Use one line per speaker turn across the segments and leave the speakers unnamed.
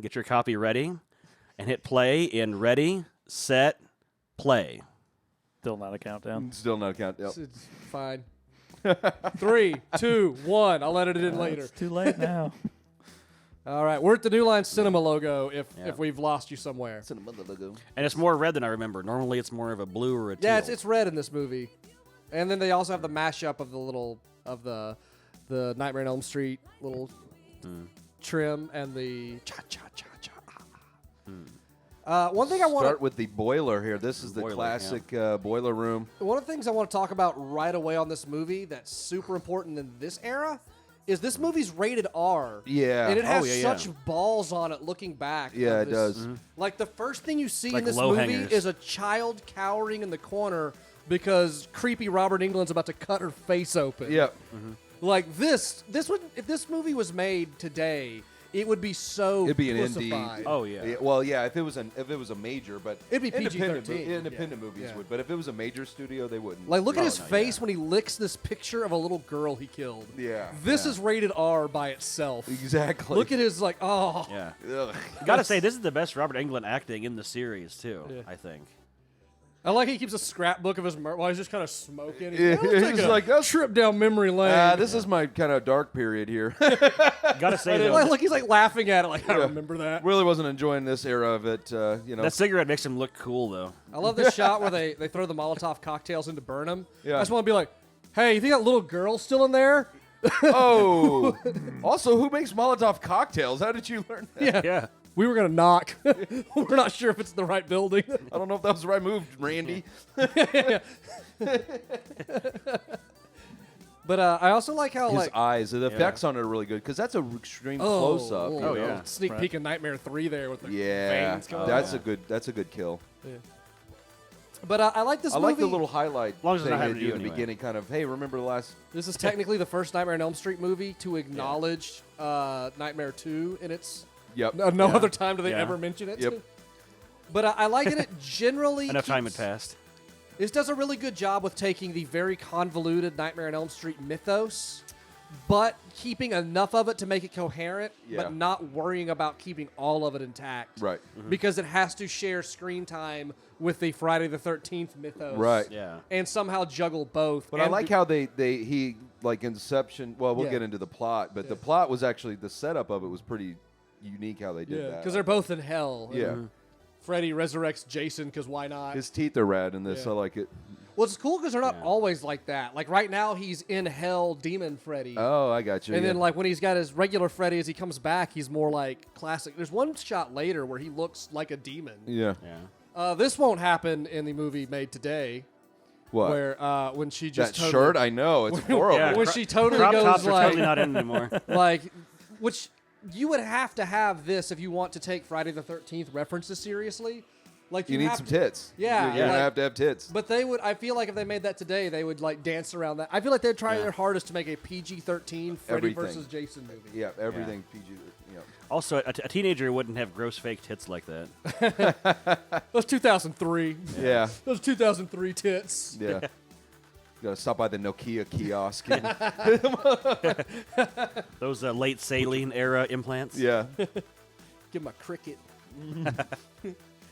get your copy ready, and hit play in ready, set, play.
Still not a countdown.
Still no count. Yep.
It's fine. 3, 2, 1. I'll edit it in later.
It's too late now.
All right, we're at the New Line Cinema logo if we've lost you somewhere.
Cinemother logo.
And it's more red than I remember. Normally it's more of a blue or a teal.
Yeah, it's red in this movie. And then they also have the mashup of the Nightmare on Elm Street little trim and the cha-cha-cha-cha. One thing I want
Start with the boiler here. This is the
Boiler,
classic boiler room.
One of the things I want to talk about right away on this movie that's super important in this era is this movie's rated R.
Yeah.
And it has
yeah,
such balls on it looking back.
Yeah,
of
it
this.
does.
Mm-hmm.
Like, the first thing you see
Like
in this
low
movie
hangers.
is a child cowering in the corner because creepy Robert Englund's about to cut her face open.
Yep.
Like, this would, if this movie was made today, it would be so
It'd be an
pussified.
indie.
Oh, yeah.
Well, yeah. If it was a major, but
It'd be
independent
PG-13.
Independent movies
Yeah.
would, but if it was a major studio, they wouldn't.
Like, look at
Oh,
his
no,
face
yeah.
when he licks this picture of a little girl he killed.
Yeah.
This
yeah.
is rated R by itself.
Exactly.
Look at his, like, oh.
Yeah.
Ugh.
Gotta say, this is the best Robert Englund acting in the series, too,
Yeah.
I think.
I like he keeps a scrapbook of his murder while he's just kind of smoking. He's
Yeah,
like, "Let's
he's
take a
like, "That's-
trip down memory lane.
This is my kind of dark period here.
Gotta say, though,
Like, he's like laughing at it, like, I
Yeah.
remember that.
Really wasn't enjoying this era of it.
that cigarette makes him look cool, though.
I love this shot where they throw the Molotov cocktails in to burn him.
Yeah.
I just want to be like, hey, you think that little girl's still in there?
Oh. Also, who makes Molotov cocktails? How did you learn that?
Yeah.
Yeah.
We were going to knock. We're not sure if it's the right building.
I don't know if that was the right move, Randy.
But I also like how,
His
like,
eyes, the effects on it are really good because that's a extreme close up.
oh,
Oh, yeah.
Sneak peek of Nightmare 3 there with the
Yeah,
veins going
that's
on.
a good kill.
But I like this
I
movie.
like the little highlight
long as it's
thing
not
they
having to
do
do
in the
anyway.
beginning. Kind of, hey, remember the last?
This is technically the first Nightmare on Elm Street movie to acknowledge Nightmare 2 in its...
Yep.
No other time do they
Yeah.
ever mention it.
Yep.
But I like that it generally
Enough time had
keeps-
passed.
This does a really good job with taking the very convoluted Nightmare on Elm Street mythos, but keeping enough of it to make it coherent,
Yeah.
but not worrying about keeping all of it intact.
Right.
Because it has to share screen time with the Friday the 13th mythos.
Right.
Yeah.
And somehow juggle both.
But I
And
like how he like Inception. Well, we'll
Yeah.
get into the plot, but
Yeah.
the plot was actually the setup of it was pretty unique how they did
Yeah,
that.
because they're both in hell.
Yeah.
And Freddy resurrects Jason because why not?
His teeth are rad in this.
Yeah.
I like it.
Well, it's cool because they're not
Yeah.
always like that. Like right now, he's in hell, Demon Freddy.
Oh, I got you.
And
yeah.
then, like, when he's got his regular Freddy, as he comes back, he's more like classic. There's one shot later where he looks like a demon.
yeah.
Yeah.
This won't happen in the movie made today,
What?
where when she just
that
totally,
shirt? I know it's horrible.
Yeah,
when she totally
Crop
goes
tops are
like,
totally not in anymore.
like, which you would have to have this if you want to take Friday the 13th references seriously. Like
You need
have
some
to-
tits.
Yeah,
You're gonna
like-
have to have tits.
But they would. I feel like if they made that today, they would like dance around that. I feel like they'd try
Yeah.
their hardest to make a PG-13 Freddy
Everything.
versus Jason movie.
Yeah, everything PG. Yeah.
Also, a teenager wouldn't have gross fake tits like that.
That was 2003.
Yeah.
Those 2003 tits.
Yeah. Gotta stop by the Nokia kiosk.
Those late saline era implants.
yeah.
Give him a cricket.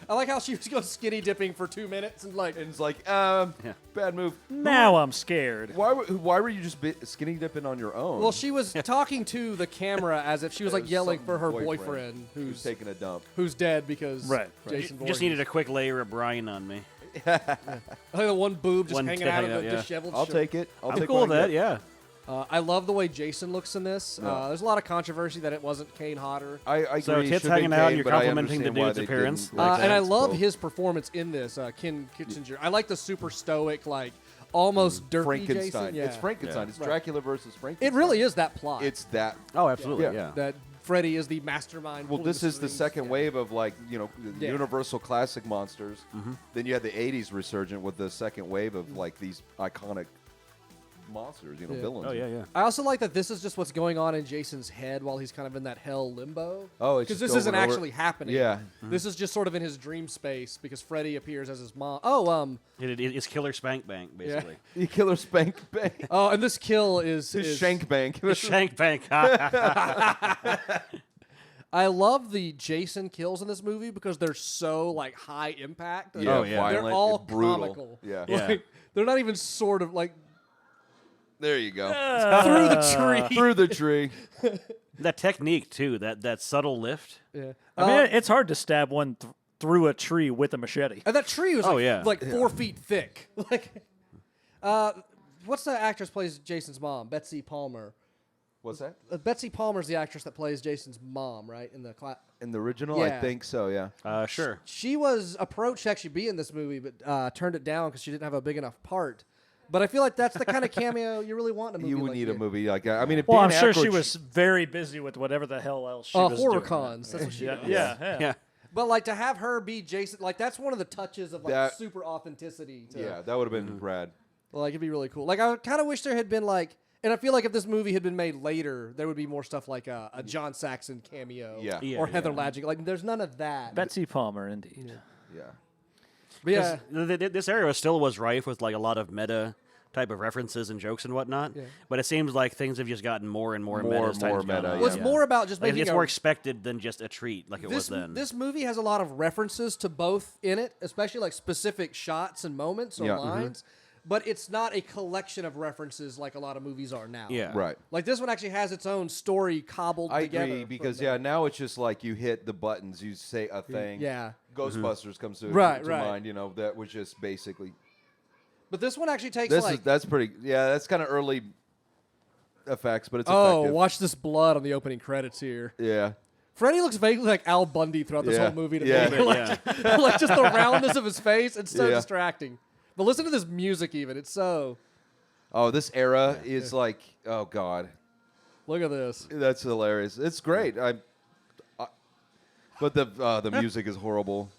I like how she was going skinny dipping for 2 minutes and like.
And it's like, bad move.
Now I'm scared.
Why were you just skinny dipping on your own?
Well, she was talking to the camera as if she was like
It
yelling
some
for her boyfriend
who's taking a dump.
who's dead because
Right.
Jason
Just
Voorhees.
needed a quick layer of brine on me.
I think the one boob just
One
hanging
tit
out of
hanging
the
out, yeah.
disheveled
I'll
shirt.
take it. I'll
I'm
take
cool
what
with
I
that,
get.
yeah.
I love the way Jason looks in this.
Yeah.
There's a lot of controversy that it wasn't Kane Hodder.
I agree.
So
it
tits
should have
hanging
been
out,
Kane,
you're
but I
complimenting the
understand why
dude's
they
appearance.
didn't.
Like
And I
that.
love
Both.
his performance in this, Ken Kitchinger. I like the super stoic, like almost dirty
Frankenstein.
Jason. Yeah.
It's Frankenstein.
Yeah.
It's
Right.
Dracula versus Frankenstein.
It really is that plot.
It's that.
Oh, absolutely,
Yeah.
yeah.
that Freddy is the mastermind.
Well,
pulling
this is the
strings.
second
Yeah.
wave of the
Yeah.
Universal classic monsters.
Mm-hmm.
Then you had the '80s resurgent with the second wave of like these iconic monsters,
Yeah.
villains.
Oh, yeah, yeah.
I also like that this is just what's going on in Jason's head while he's kind of in that hell limbo.
Oh, it's
because
just
this isn't
over and over.
actually happening.
Yeah.
This is just sort of in his dream space because Freddy appears as his mom. Oh,
It's Killer Spank Bank, basically.
You killer spank bank.
oh, and this kill is
Shank bank.
Shank Bank.
I love the Jason kills in this movie because they're so like high impact.
Yeah,
Oh, yeah.
violent,
They're all
brutal.
comical.
Yeah.
Yeah.
Like, they're not even sort of like
There you go.
through the tree.
Through the tree.
That technique too, that subtle lift.
Yeah.
I mean, it's hard to stab one through a tree with a machete.
And that tree was
Oh,
like,
yeah.
like 4 feet thick. Like, what's the actress plays Jason's mom? Betsy Palmer.
What's that?
Betsy Palmer's the actress that plays Jason's mom, right? In the class.
In the original,
Yeah.
I think so. Yeah.
Sure.
She was approached to actually be in this movie, but turned it down because she didn't have a big enough part. But I feel like that's the kind of cameo you really want in a movie.
You would
like
need a
this.
movie like that. I mean, if
Well,
Dan
I'm sure she
Aykroyd-
was very busy with whatever the hell else she was
Horror
doing.
cons. That's what she
Yeah,
does.
yeah.
Yeah.
But like to have her be Jason, like that's one of the touches of like
That-
super authenticity. To,
Yeah, that would have been rad.
Like it'd be really cool. Like I kind of wish there had been like, and I feel like if this movie had been made later, there would be more stuff like a John Saxon cameo.
Yeah.
Yeah,
Or Heather
yeah.
Ladjick. Like there's none of that.
Betsy Palmer, indeed.
Yeah.
But yeah.
This era still was rife with like a lot of meta type of references and jokes and whatnot.
Yeah.
But it seems like things have just gotten more and more meta.
More
as
and
time's
more
gone
meta,
on.
Well, it's more about just
Like,
making
it's
a-
more expected than just a treat like it was then.
This movie has a lot of references to both in it, especially like specific shots and moments or
Yeah.
lines. But it's not a collection of references like a lot of movies are now.
Yeah.
Right.
Like this one actually has its own story cobbled
I
together.
agree
from
because
the-
now it's just like you hit the buttons, you say a thing.
Yeah.
Ghostbusters comes to
Right, right.
mind. You know, that was just basically.
But this one actually takes
This
like
is that's pretty. Yeah, that's kind of early effects, but it's
oh,
effective.
watch this blood on the opening credits here.
Yeah.
Freddy looks vaguely like Al Bundy throughout this
Yeah.
whole movie to
Yeah.
me. like,
Yeah.
like just the roundness of his face. It's so
Yeah.
distracting. But listen to this music even. It's so
Oh, this era is like, oh god,
look at this.
that's hilarious. It's great. But the music is horrible.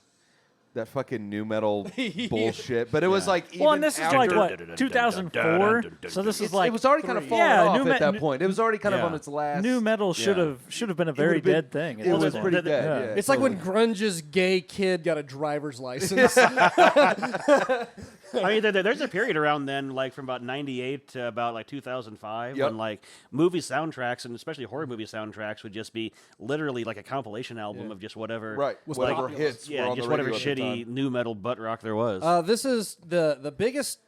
That fucking new metal bullshit. But it was like even
Well, and this is
after,
like what 2004. So this is like
it was already kind of falling
Yeah,
off
new
at that
me-
point. It was already kind of
Yeah.
on its last.
new metal should
Yeah.
have been a very
would've been-
dead thing.
It was
wasn't.
pretty
the-
dead.
yeah.
Yeah.
It's like when
totally.
Grunge's gay kid got a driver's license.
I mean, there's a period around then, like from about '98 to about like 2005,
Yep.
when like movie soundtracks and especially horror movie soundtracks would just be literally like a compilation album of just whatever,
Right.
Was
Whatever
popular.
hits. were
yeah,
on
just
the
whatever
radio at the
shitty
time.
new metal butt rock there was.
This is the biggest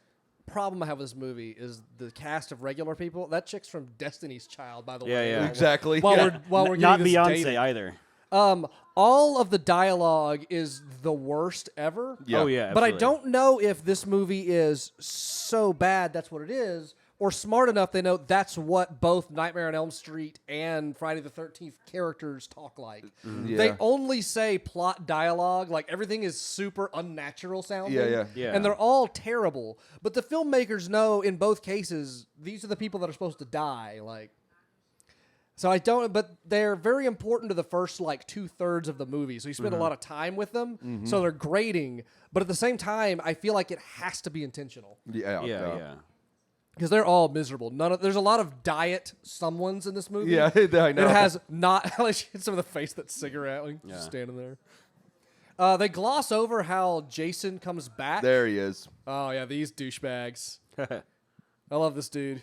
problem I have with this movie is the cast of regular people. That chick's from Destiny's Child, by the
Yeah,
way.
yeah.
While we're-
Exactly.
While
Yeah.
we're
Not
getting this
Beyonce
dated.
either.
All of the dialogue is the worst ever.
Yeah.
Oh yeah,
But I
absolutely.
don't know if this movie is so bad that's what it is, or smart enough they know that's what both Nightmare on Elm Street and Friday the 13th characters talk like.
Yeah.
They only say plot dialogue, like everything is super unnatural sounding.
Yeah.
Yeah.
And they're all terrible. But the filmmakers know in both cases these are the people that are supposed to die. Like, so I don't, but they're very important to the first like 2/3 of the movie. So you spend a lot of time with them. So they're grating. But at the same time, I feel like it has to be intentional
Yeah.
Yeah.
because they're all miserable. There's a lot of diet someones in this movie.
Yeah, I know.
It has not like some of the face that cigarette like, just standing there. They gloss over how Jason comes back.
There he is.
Oh yeah, these douchebags. I love this dude.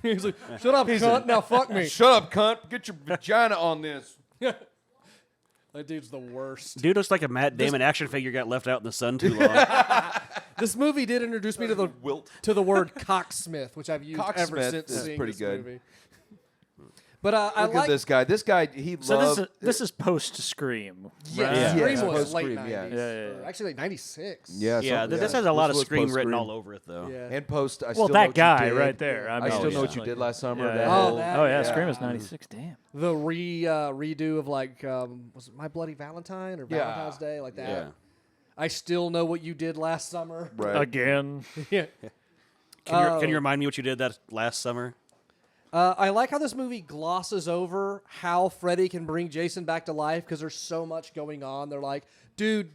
He's like, shut up, cunt. Now fuck me.
Shut up, cunt. Get your vagina on this.
That dude's the worst.
Dude looks like a Matt Damon action figure got left out in the sun too long.
This movie did introduce me to the
Wilt.
word cocksmith, which I've used ever
Cocksmith
since
is
seeing
pretty
this
good.
movie. But I
Look
like
at this guy. This guy, he
So
loved.
this is post Scream.
Yes,
Yeah.
Scream
Yeah,
was late
post-Scream,
90s.
yeah.
Yeah, yeah,
or
yeah.
actually like 96.
Yeah,
yeah,
something-
this has a lot of
was
Scream written
post-Scream.
all over it though.
Yeah.
And post. I
Well,
still know
that
what you
guy
did.
right there. I
I
mean,
still know
yeah.
what you did last summer.
Yeah,
that
yeah.
whole-
that-
Oh yeah,
yeah.
Scream is 96. Damn.
The redo of like was it My Bloody Valentine or
Yeah.
Valentine's Day like that.
Yeah.
I still know what you did last summer.
Right.
Again.
Yeah.
Can you remind me what you did that last summer?
I like how this movie glosses over how Freddy can bring Jason back to life because there's so much going on. They're like, dude,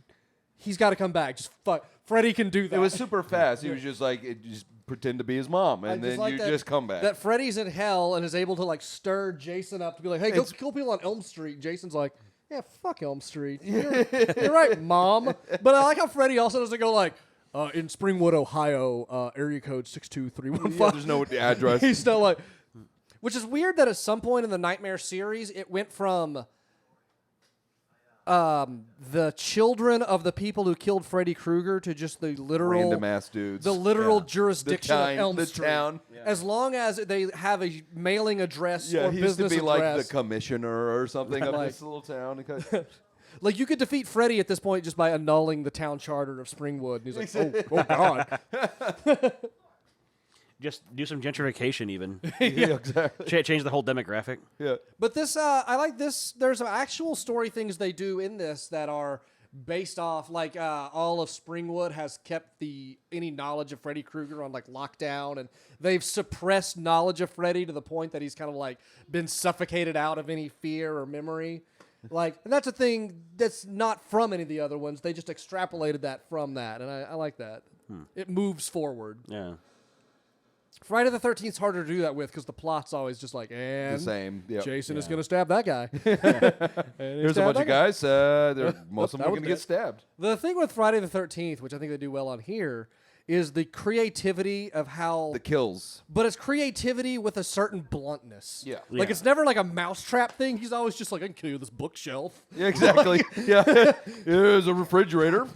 he's got to come back. Just fuck. Freddy can do that.
It was super fast. He was just like, just pretend to be his mom,
I
and
just
then
like
you
that-
just come back.
That Freddy's in hell and is able to like stir Jason up to be like, hey, go kill people on Elm Street. Jason's like, yeah, fuck Elm Street. You're right, Mom. But I like how Freddy also doesn't go like, in Springwood, Ohio, area code 62315.
Yeah, there's no address.
He's still like, Which is weird that at some point in the Nightmare series, it went from the children of the people who killed Freddy Krueger to just the literal
Random ass dudes.
the literal
Yeah.
jurisdiction of Elm
the
Street.
town.
As long as they have a mailing address
Yeah,
or
he used to
business
be like
address.
the commissioner or something of
Like-
this little town.
Like, you could defeat Freddy at this point just by annulling the town charter of Springwood. And he's like, oh God.
Just do some gentrification, even.
Yeah, exactly.
Change the whole demographic.
Yeah.
But this, I like this. There's some actual story things they do in this that are based off, like, all of Springwood has kept any knowledge of Freddy Krueger on, like, lockdown, and they've suppressed knowledge of Freddy to the point that he's kind of, like, been suffocated out of any fear or memory. Like, and that's a thing that's not from any of the other ones. They just extrapolated that from that, and I like that. It moves forward.
Yeah.
Friday the 13th is harder to do that with because the plot's always just like, and
The same. Yep.
Jason is going to stab that guy.
Here's a bunch of guys. Most of them
that
are
was
going to get
dead.
stabbed.
The thing with Friday the 13th, which I think they do well on here, is the creativity of how...
The kills.
but it's creativity with a certain bluntness.
Yeah.
Like,
Yeah.
it's never like a mousetrap thing. He's always just like, I can kill you with this bookshelf.
Yeah, exactly. Yeah. Here's a refrigerator.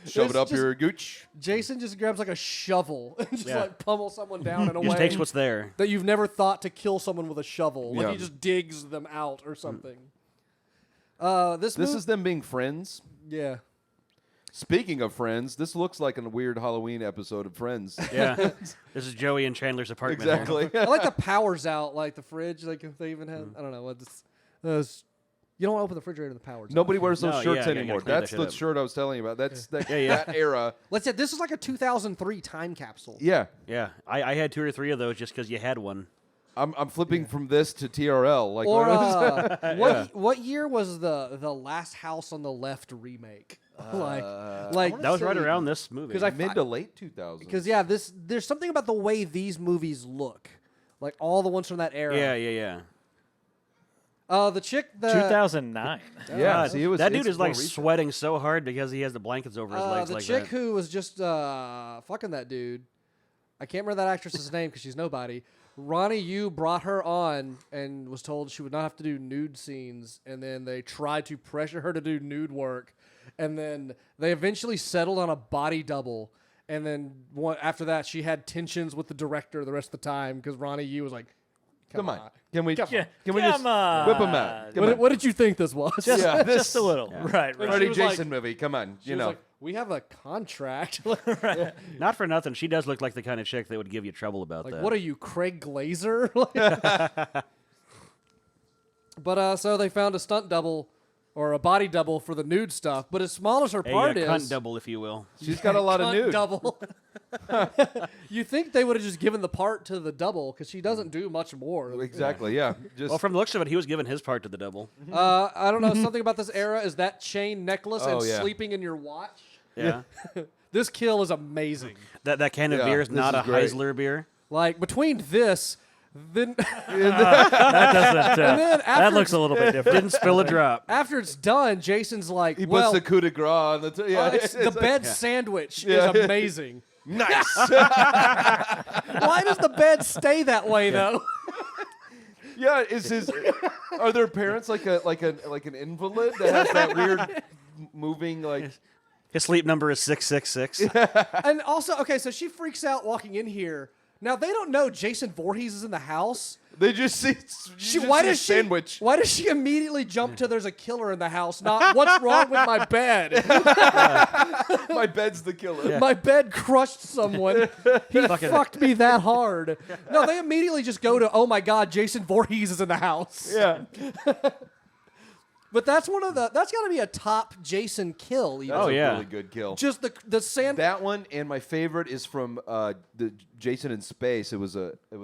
Shove
It's
it up
just-
your gooch.
Jason just grabs like a shovel and just
Yeah.
like pummels someone down in a
He just
way
takes what's there.
that you've never thought to kill someone with a shovel. Like,
Yeah.
he just digs them out or something. This
This is them being friends.
Yeah.
Speaking of Friends, this looks like a weird Halloween episode of Friends.
Yeah. This is Joey and Chandler's apartment. here.
Exactly.
I like the powers out, like the fridge. Like if they even had, I don't know what this. You don't want to open the refrigerator and the powers. out.
Nobody wears those
No,
shirts
yeah, you
anymore.
gotta clean that
That's
shit
the
up.
shirt I was telling you about. That's that,
yeah.
that era.
Let's say this is like a 2003 time capsule.
Yeah.
Yeah. I had 2 or 3 of those just because you had one.
I'm flipping from this to TRL. Like
Or
what was
what year was the Last House on the Left remake? like
That was right around this movie.
'Cause I-
mid to late 2000s.
because there's something about the way these movies look, like all the ones from that era.
Yeah.
The chick,
2009.
yeah,
God,
see, it was
that dude
it's
is like
more recent.
sweating so hard because he has the blankets over his legs
the
like
chick
that.
who was just fucking that dude. I can't remember that actress's name because she's nobody. Ronnie Yu brought her on and was told she would not have to do nude scenes, and then they tried to pressure her to do nude work, and then they eventually settled on a body double, and then after that she had tensions with the director the rest of the time because Ronnie Yu was like,
Come on. Can we
Come
Yeah,
can we just
come on.
whip them out? Come on.
What did you think this was?
Just,
Yeah,
just a little. Right,
And
right.
Freddy
she was like-
Jason movie. Come on.
She
You
was
know.
like, we have a contract.
Not for nothing. She does look like the kind of chick that would give you trouble about
Like,
that.
what are you, Craig Glazer? But so they found a stunt double or a body double for the nude stuff. But as small as her part
cunt
is,
double, if you will.
She's got a lot of
cunt
nude.
double. You think they would have just given the part to the double because she doesn't do much more.
Exactly. Yeah. Just
Well, from the looks of it, he was giving his part to the double.
I don't know, something about this era is that chain necklace and
Oh, yeah.
sleeping in your watch.
Yeah.
This kill is amazing.
that can of
Yeah,
beer is
this
not
is
a
great.
Heisler beer.
Like between this, then
That doesn't.
then
That
after
looks a little bit different.
Didn't spill a drop.
after it's done, Jason's like,
he
well,
puts the coup de grace on the yeah.
it's the
like-
bed sandwich
Yeah.
is amazing.
Nice.
Why does the bed stay that way though?
Yeah, are their parents like an invalid that has that weird moving like
His sleep number is 666.
And also, okay, so she freaks out walking in here. Now they don't know Jason Voorhees is in the house.
they just see
Why does
sandwich.
Why does she immediately jump to there's a killer in the house? Not what's wrong with my bed?
My bed's the killer.
My bed crushed someone. He fucked me that hard. No, they immediately just go to, oh my god, Jason Voorhees is in the house.
Yeah.
But that's that's got to be a top Jason kill. Even.
Oh,
That's a
yeah.
really good kill.
Just the sand.
That one and my favorite is from the Jason in Space. It was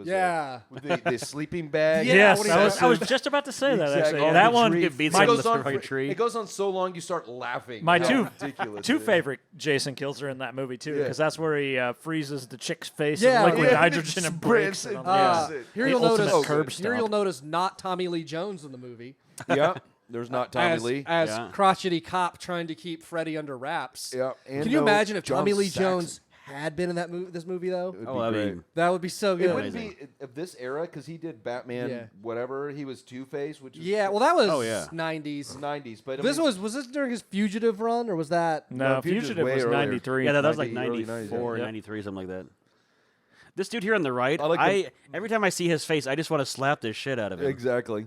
Yeah.
with the sleeping bag.
Yeah,
Yes,
what do you
I
say?
was just about to say that.
Exactly.
Actually,
On
that
the
one.
tree.
It beats
It
him
goes
with the
on
fucking
for-
tree.
It goes on so long you start laughing.
My
How
two
ridiculous
two
it is.
favorite Jason kills are in that movie too,
Yeah.
because that's where he freezes the chick's face
Yeah,
in liquid
yeah.
nitrogen and breaks it.
Sprints
on
and-
the-
Yeah.
Here
The
you'll
ultimate
notice.
curb
Here you'll
stomp.
notice not Tommy Lee Jones in the movie.
Yeah. There's not Tommy
as,
Lee.
as
Yeah.
crotchety cop trying to keep Freddy under wraps.
Yeah. And
Can you
no
imagine if
John
Tommy Lee
Saxon.
Jones had been in this movie though.
It would
Oh,
be
I
great.
mean,
That would be so
It
good.
wouldn't be of this era because he did Batman,
Yeah.
whatever. He was Two-Face, which is
Yeah, well, that was
Oh, yeah.
90s.
90s. But I
This
mean,
was this during his Fugitive run, or was that?
No,
No, Fugitive's
Fugitive
way
was
earlier.
93.
yeah, that was like
90, early
94,
90s, yeah.
93, something like that. This dude here on the right,
I like
every time I see his face, I just want to slap the shit out of him.
exactly.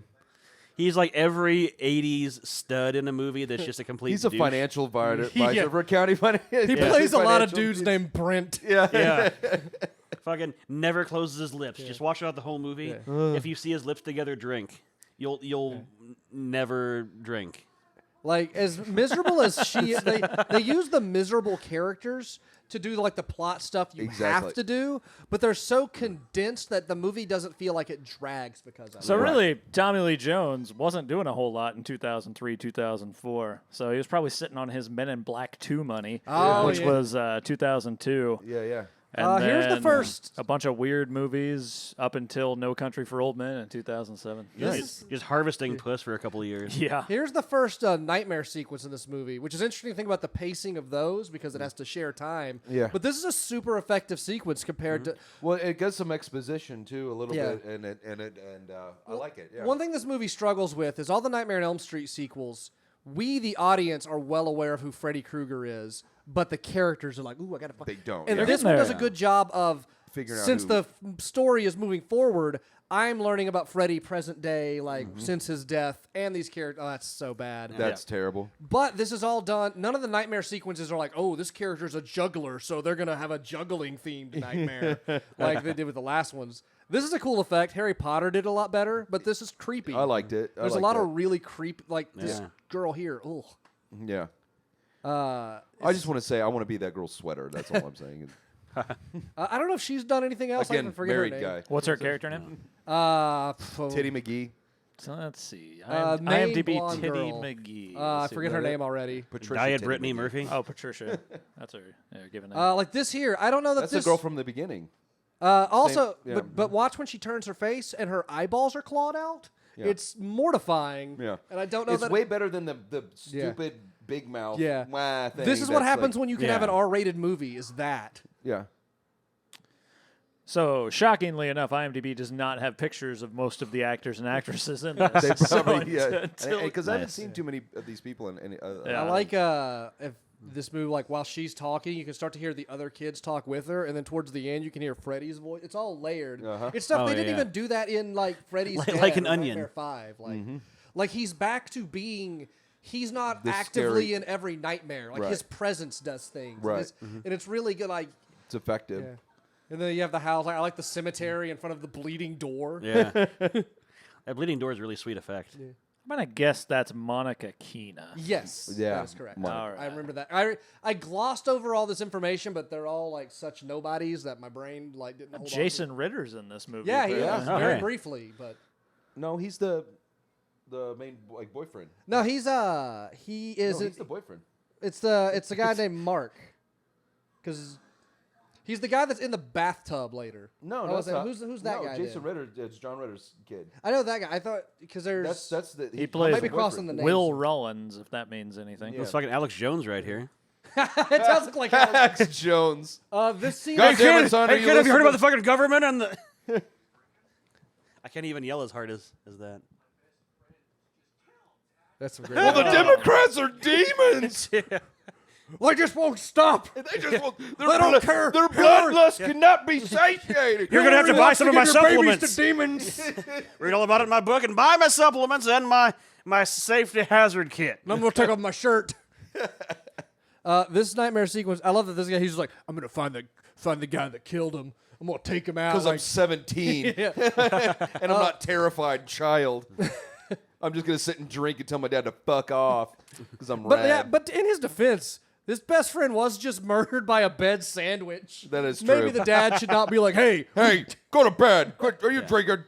He's like every 80s stud in a movie that's just a complete
He's a
douche.
financial advisor
Yeah.
for county finance.
He plays a lot of dudes named Brent.
Yeah.
Yeah. Fucking never closes his lips. Just watch out the whole movie. If you see his lips together, drink. You'll never drink.
Like as miserable as they use the miserable characters to do like the plot stuff you have
Exactly.
to do, but they're so condensed that the movie doesn't feel like it drags because of
So
it.
really, Tommy Lee Jones wasn't doing a whole lot in 2003, 2004. So he was probably sitting on his Men in Black 2 money,
Oh,
which
yeah.
was 2002.
Yeah.
And
Here's the
then
first-
a bunch of weird movies up until No Country for Old Men in 2007.
Just harvesting puss for a couple of years.
Yeah.
Here's the first nightmare sequence in this movie, which is interesting to think about the pacing of those because it has to share time.
Yeah.
But this is a super effective sequence compared to.
Well, it gets some exposition too, a little
Yeah.
bit, and I like it. Yeah.
One thing this movie struggles with is all the Nightmare on Elm Street sequels. We, the audience, are well aware of who Freddy Krueger is, but the characters are like, "Ooh, I gotta."
They don't.
And
yeah.
this one does a good job of
Figuring out
since
who-
the story is moving forward. I'm learning about Freddy present day, like since his death, and these characters. Oh, that's so bad.
That's terrible.
But this is all done. None of the nightmare sequences are like, oh, this character's a juggler, so they're gonna have a juggling themed nightmare, like they did with the last ones. This is a cool effect. Harry Potter did a lot better, but this is creepy.
I liked it.
There's a lot of really creepy, like this
Yeah.
girl here. Oh,
Yeah. I just want to say I want to be that girl's sweater. That's all I'm saying.
I don't know if she's done anything else. I
Again,
can forget
married
her name.
guy.
What's her character name?
Titty McGee.
So let's see.
main
IMDb
blonde
Titty
girl.
McGee.
I
Let's see
forget
what
her
that-
name already.
Patricia
Diet
Titty
Brittany
McGee.
Murphy.
Oh, Patricia. That's her. Yeah, give it a name.
Like this here, I don't know that
That's
this.
the girl from the beginning.
Also,
Same- yeah.
but watch when she turns her face and her eyeballs are clawed out.
Yeah.
It's mortifying.
Yeah.
And I don't know
It's
that.
way better than the
Yeah.
stupid big mouth.
Yeah.
Wah thing.
This is what
that's
happens
like-
when you can have
Yeah.
an R-rated movie. Is that?
Yeah.
So, shockingly enough, IMDb does not have pictures of most of the actors and actresses in this.
They
So
probably, yeah.
until-
Because I haven't
Nice.
seen too many of these people in any.
Yeah.
I like if this movie, like while she's talking, you can start to hear the other kids talk with her, and then towards the end, you can hear Freddy's voice. It's all layered. It's stuff
Oh,
they didn't
yeah.
even do that in like Freddy's
Like-
Dead
like an
or
onion.
Nightmare 5. Like he's back to being. He's not
This
actively
scary-
in every nightmare. Like
Right.
his presence does things.
Right.
And it's really good. Like.
It's effective.
Yeah. And then you have the house. I like the cemetery in front of the bleeding door.
Yeah. That bleeding door is a really sweet effect.
I'm going to guess that's Monica Keena.
Yes,
Yeah.
that is correct.
Monica.
All right.
I remember that. I glossed over all this information, but they're all like such nobodies that my brain like didn't hold
Jason Ritter's in this
on.
movie.
Yeah, he
apparently.
is
Oh,
very
hey.
briefly, but
No, he's the main boyfriend.
no, he is.
No, he's the boyfriend.
It's the guy named Mark, because he's the guy that's in the bathtub later.
No,
Oh,
no,
is that- who's that guy?
Jason
then?
Ritter. It's John Ritter's kid.
I know that guy. I thought because there's
That's the
He plays
might be crossing the names.
Will Rollins, if that means anything.
It's fucking Alex Jones right here.
it does look like
Alex Jones.
this scene.
God damn it, son!
Hey,
are you
kid, have you heard
listening?
about the fucking government and the... I can't even yell as hard as that.
That's some great.
Well, the Democrats are demons.
They just won't stop.
They just won't.
They don't care.
Their bloodlust cannot be satiated.
You're gonna have to buy some of my supplements.
demons.
Read all about it in my book and buy my supplements and my safety hazard kit.
I'm gonna take off my shirt. This nightmare sequence, I love that this guy. He's just like, I'm gonna find the guy that killed him. I'm gonna take him out.
Because I'm
Like,
17 and I'm not terrified child. I'm just gonna sit and drink and tell my dad to fuck off because I'm
but
rad.
yeah, but in his defense, this best friend was just murdered by a bed sandwich.
That is
Maybe
true.
the dad should not be like, hey,
Hey, go to bed. Quit. Are you drinking?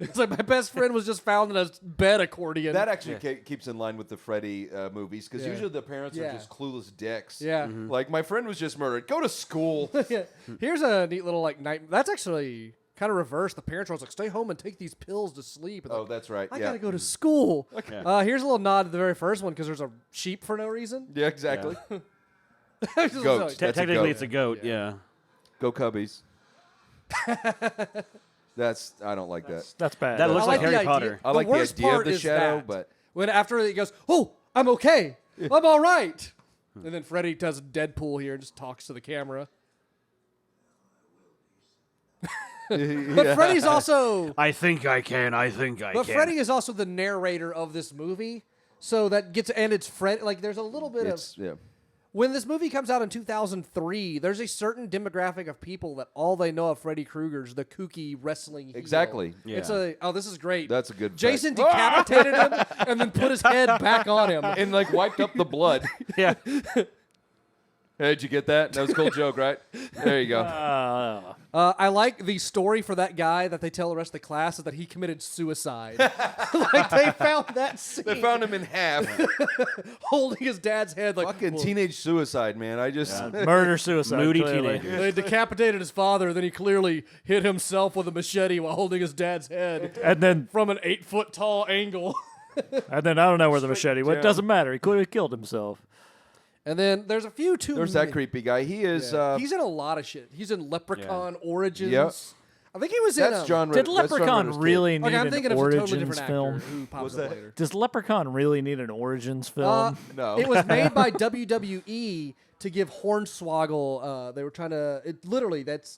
it's like my best friend was just found in a bed accordion.
That actually keeps in line with the Freddy movies because
Yeah.
usually the parents
Yeah.
are just clueless dicks.
Yeah.
Like my friend was just murdered. Go to school.
Yeah. Here's a neat little like night. That's actually kind of reverse. The parents were like, stay home and take these pills to sleep. And
Oh,
like,
that's right.
I
yeah.
gotta go to school.
Yeah.
Here's a little nod to the very first one because there's a sheep for no reason.
Yeah, exactly. Goat. That's a
Technically,
goat.
it's a goat. Yeah.
Go Cubbies. I don't like that.
That's bad.
That looks
I
like
the
Harry
idea-
Potter.
I like the
worst
idea of
part
the
is
shadow,
that,
but
when after he goes, "Oh, I'm okay. I'm all right," and then Freddy does Deadpool here and just talks to the camera. But Freddy's also.
I think I can. I think I
But
can.
Freddy is also the narrator of this movie, so that gets and it's Fred. Like there's a little bit of when this movie comes out in 2003. There's a certain demographic of people that all they know of Freddy Krueger's the kooky wrestling. Heel.
Exactly.
Yeah.
It's this is great.
That's a good fact.
Jason decapitated him and then put his head back on him.
and like wiped up the blood.
Yeah.
Hey, did you get that? That was a cool joke, right? There you go.
I like the story for that guy that they tell the rest of the class is that he committed suicide. Like they found that scene.
They found him in half.
holding his dad's head like
Fucking teenage suicide, man. I just
Murder, suicide.
Moody
clearly.
teenager.
They decapitated his father, then he clearly hit himself with a machete while holding his dad's head
And then
from an 8-foot tall angle.
I don't know where the machete went. It doesn't matter. He could have killed himself.
And then there's a few too.
there's that creepy guy. He is.
He's in a lot of shit. He's in Leprechaun Origins.
Yep.
I think he was in.
That's John.
Did
that's John
Leprechaun
Ritter's
really
kid.
need
Okay, I'm
an
thinking of a totally
origins
different
film?
actor who pops
What's
up
that?
later.
Does Leprechaun really need an origins film?
No.
It was made by WWE to give Hornswoggle. They were trying to.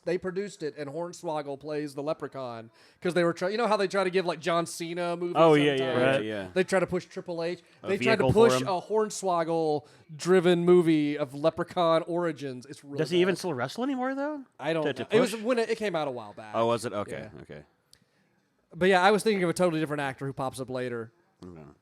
They produced it, and Hornswoggle plays the Leprechaun because they were trying. You know how they try to give like John Cena movies.
Oh yeah,
sometimes?
yeah.
They try to push Triple H.
A
They tried to
vehicle for
push
him.
a Hornswoggle-driven movie of Leprechaun Origins. It's really.
Does he even
bad.
still wrestle anymore though?
I don't.
to
know. It was
push?
when it came out a while back.
Oh, was it? Okay,
Yeah.
okay.
But yeah, I was thinking of a totally different actor who pops up later.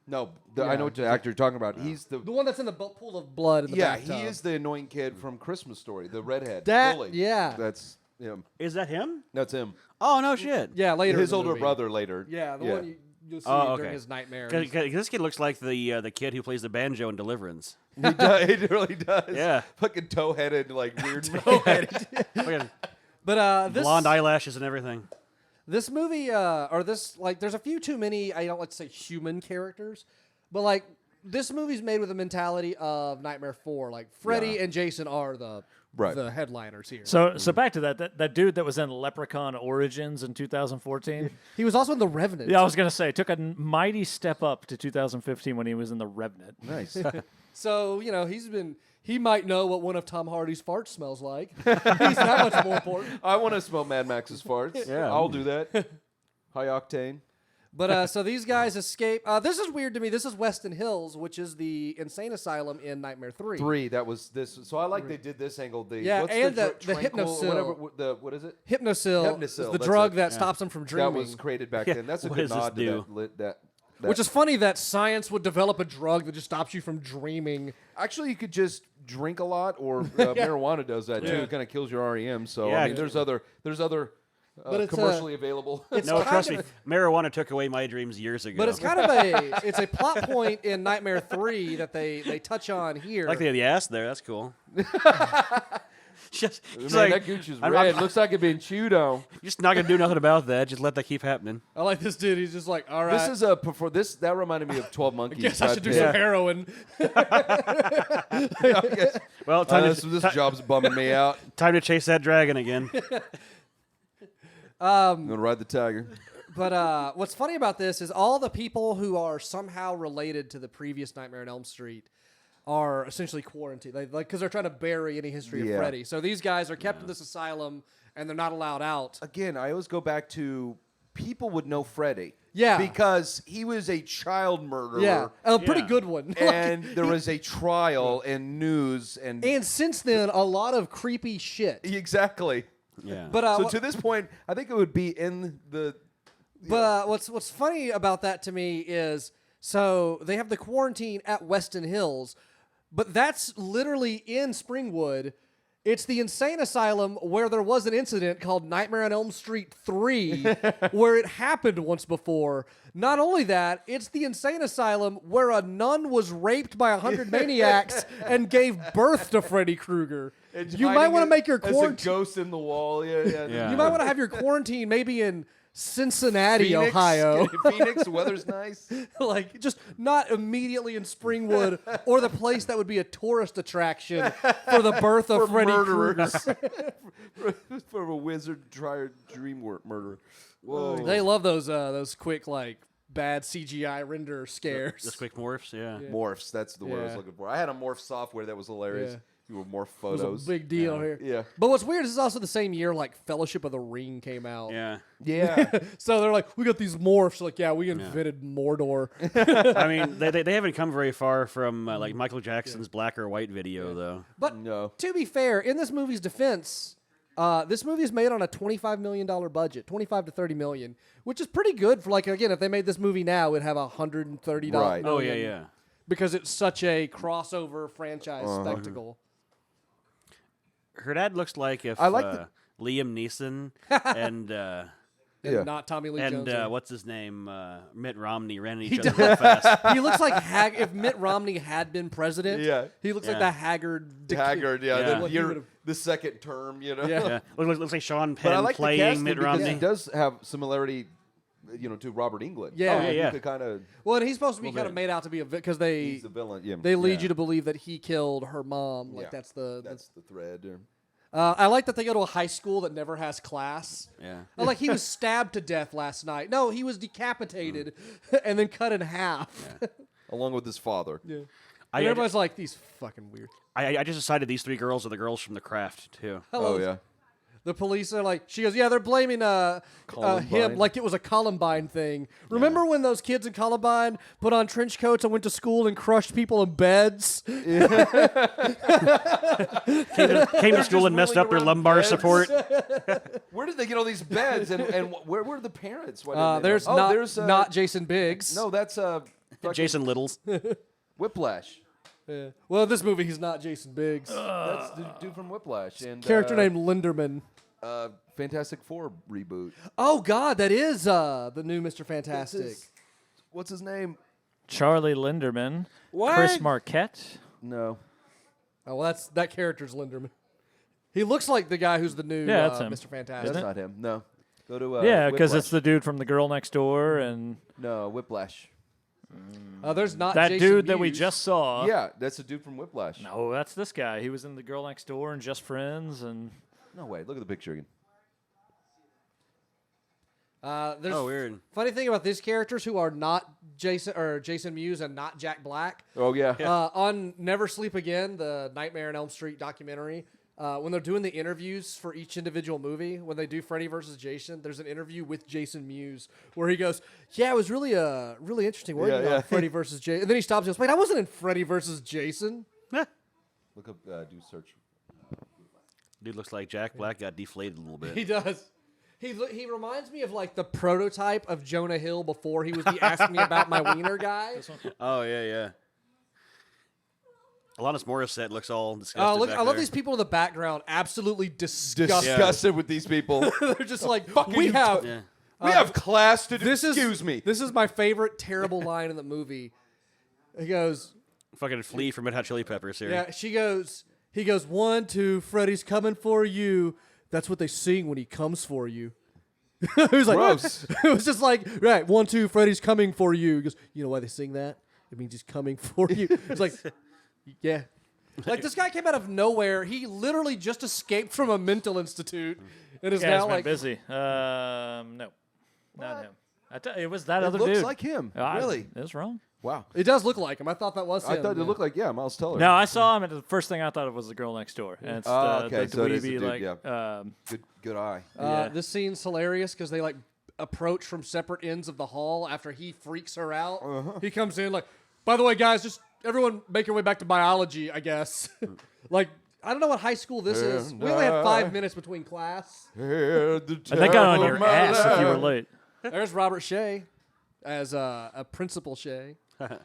No. I know what the actor you're talking about. He's the.
The one that's in the pool of blood in the
Yeah,
bathtub.
he is the annoying kid from Christmas Story, the redhead.
That-
bully.
yeah.
That's him.
Is that him?
That's him.
Oh no, shit.
Yeah, later.
His
in the
older
movie.
brother later.
Yeah, the one you'll see
Oh,
during
okay.
his nightmares.
Because this kid looks like the kid who plays the banjo in Deliverance.
He does. He really does.
Yeah.
Fucking toe-headed, like weird.
Fucking
But this
blonde eyelashes and everything.
this movie there's a few too many. I don't like to say human characters, but like this movie's made with the mentality of Nightmare 4. Like Freddy
Yeah.
and Jason are the headliners here.
So back to that dude that was in Leprechaun Origins in 2014.
He was also in The Revenant.
Yeah, I was gonna say took a mighty step up to 2015 when he was in The Revenant.
Nice.
So he might know what one of Tom Hardy's farts smells like. He's that much more important.
I want to smell Mad Max's farts.
Yeah.
I'll do that. High octane.
But so these guys escape. This is weird to me. This is Weston Hills, which is the insane asylum in Nightmare 3.
3. That was this. So I like they did this angle.
Yeah,
what's
and the
tranquil-
Hypnosil.
Whatever. What is it?
Hypnosil, is
Hypnosil,
the
that's
drug
it.
that stops them from dreaming.
That was created back
Yeah,
then. That's a
what
good
does this
nod to
do?
that.
Which is funny that science would develop a drug that just stops you from dreaming.
Actually, you could just drink a lot, or marijuana does that too.
Yeah.
It kind of kills your REM. So
Yeah,
I mean, there's other
But it's,
commercially available.
It's
No,
kind
trust
of-
me. Marijuana took away my dreams years ago.
But it's kind of it's a plot point in Nightmare 3 that they touch on here.
I like the ass there. That's cool. just
Man,
like,
that gooch is
I'm-
red.
I'm-
Looks like it's being chewed on.
You're just not gonna do nothing about that. Just let that keep happening.
I like this dude. He's just like, all right.
This is that reminded me of 12 Monkeys.
Guess I should do
type
some
thing.
heroin.
Well, time
This job's bumming me out.
to chase that dragon again.
I'm gonna ride the tiger.
But what's funny about this is all the people who are somehow related to the previous Nightmare on Elm Street are essentially quarantined. Because they're trying to bury any history of
Yeah.
Freddy. So these guys are kept in this asylum and they're not allowed out.
Again, I always go back to people would know Freddy.
Yeah.
Because he was a child murderer.
Yeah, a pretty
Yeah.
good one.
And there was a trial and news and
since then, a lot of creepy shit.
exactly.
Yeah.
But
So to this point, I think it would be in the.
But what's funny about that to me is so they have the quarantine at Weston Hills, but that's literally in Springwood. It's the insane asylum where there was an incident called Nightmare on Elm Street 3 where it happened once before. Not only that, it's the insane asylum where a nun was raped by 100 maniacs and gave birth to Freddy Krueger. You might want to make your
as a
quarantine.
ghost in the wall. Yeah.
Yeah.
You might want to have your quarantine maybe in Cincinnati,
Phoenix,
Ohio.
Phoenix, weather's nice.
Like, just not immediately in Springwood or the place that would be a tourist attraction for the birth of Freddy
Murderers.
Krueger.
For a wizard dream murderer. Whoa.
They love those quick, like, bad CGI render scares.
Just quick morphs, yeah.
Morphs, that's the word I was
Yeah.
looking for. I had a morph software that was hilarious.
Yeah.
You were morph
It was
photos.
a big deal here.
Yeah.
But what's weird is it's also the same year, like, Fellowship of the Ring came out.
Yeah.
Yeah.
So they're like, we got these morphs. Like, yeah, we invented Mordor.
I mean, they haven't come very far from like Michael Jackson's black or white video, though.
But
No.
to be fair, in this movie's defense, this movie is made on a $25 million budget, $25 to $30 million, which is pretty good for, like, again, if they made this movie now, it'd have $130
Right.
Oh
million.
yeah.
Because it's such a crossover franchise spectacle.
Her dad looks like if
I like
Liam Neeson and
Yeah.
Not Tommy Lee
and
Jones.
what's his name, Mitt Romney ran at
He
each other real fast.
He looks like if Mitt Romney had been president.
Yeah.
He looks like
Yeah.
the haggard.
Haggard, yeah.
Yeah.
What he
The,
would've-
the second term, you know.
Yeah.
Yeah, looks like Sean
But I
Penn
like the
playing
casting
Mitt
because
Romney.
he does have similarity, to Robert Englund.
Yeah.
Oh, yeah, yeah.
You could kind of.
Well, and he's supposed to be
Well,
kind of
man.
made out to be a because
He's the villain. Yeah.
they lead
Yeah.
you to believe that he killed her mom. Like
Yeah.
that's the.
That's the thread. Yeah.
I like that they go to a high school that never has class.
Yeah.
Like he was stabbed to death last night. No, he was decapitated and then cut in half.
Along with his father.
Yeah.
I,
And
I,
everybody's like, these fucking weird.
I just decided these three girls are the girls from The Craft too.
Oh yeah.
The police are like, she goes, yeah, they're blaming him
Columbine.
like it was a Columbine thing. Remember when those kids in Columbine put on trench coats and went to school and crushed people in beds?
Came to school and messed
rolling
up their
around
lumbar
beds.
support.
Where did they get all these beds? And where were the parents? Why didn't they-
There's
oh,
not
there's
not Jason Biggs.
No, that's fucking
Jason Littles.
Whiplash.
Yeah. Well, in this movie, he's not Jason Biggs.
That's the dude from Whiplash and
Character named Linderman.
Fantastic Four reboot.
Oh God, that is the new Mr. Fantastic.
What's his name?
Charlie Linderman,
What?
Chris Marquette.
No.
Oh, well, that character's Linderman. He looks like the guy who's the new
Yeah, that's him.
Mr. Fantastic.
That's not him. No. Go to
Yeah, because
Whiplash.
it's the dude from The Girl Next Door and
No, Whiplash.
There's not
that
Jason
dude that we
Mewes.
just saw.
Yeah, that's the dude from Whiplash.
No, that's this guy. He was in The Girl Next Door and Just Friends and
No way. Look at the picture again.
There's
Oh, weird.
funny thing about these characters who are not Jason Mewes and not Jack Black.
Oh yeah.
On Never Sleep Again, the Nightmare on Elm Street documentary, when they're doing the interviews for each individual movie, when they do Freddy versus Jason, there's an interview with Jason Mewes where he goes, "Yeah, it was really really interesting working
Yeah, yeah.
on Freddy versus Jason." And then he stops and goes, "Wait, I wasn't in Freddy versus Jason."
Look up. Do search.
Dude looks like Jack Black got deflated a little bit.
He does. He reminds me of like the prototype of Jonah Hill before he was the Ask Me About My Wiener guy.
Oh yeah. Alanis Morissette looks all disgusted.
Look,
back
I love
there.
these people in the background, absolutely disgusted.
Disgusted with these people.
They're just like,
fuck are
we
you
have.
Yeah.
We have class to do.
This is
Excuse me.
This is my favorite terrible line in the movie. He goes,
Fucking Flea from Red Hot Chili Peppers here.
yeah. He goes, 1, 2, Freddy's coming for you. That's what they sing when he comes for you. It was like,
Gross.
it was just like, right, 1, 2, Freddy's coming for you. He goes, you know why they sing that? It means he's coming for you. It's like, yeah. Like this guy came out of nowhere. He literally just escaped from a mental institute and is
yeah,
now
it's been
like
busy. No, not him. It was that
It
other
looks
dude.
like him.
I-
Really?
It's wrong.
Wow.
It does look like him. I thought that was him.
I thought
yeah.
it looked like Miles Teller.
No, I saw him, and the first thing I thought of was The Girl Next Door. And it's
okay,
the
so it is the
dweeby,
dude,
like,
yeah. Good eye.
Yeah.
This scene's hilarious because they like approach from separate ends of the hall after he freaks her out. He comes in like, by the way, guys, just everyone make your way back to biology, I guess. Like, I don't know what high school this is. We only had 5 minutes between class.
I think on your ass if you were late.
There's Robert Shea as a Principal Shea. A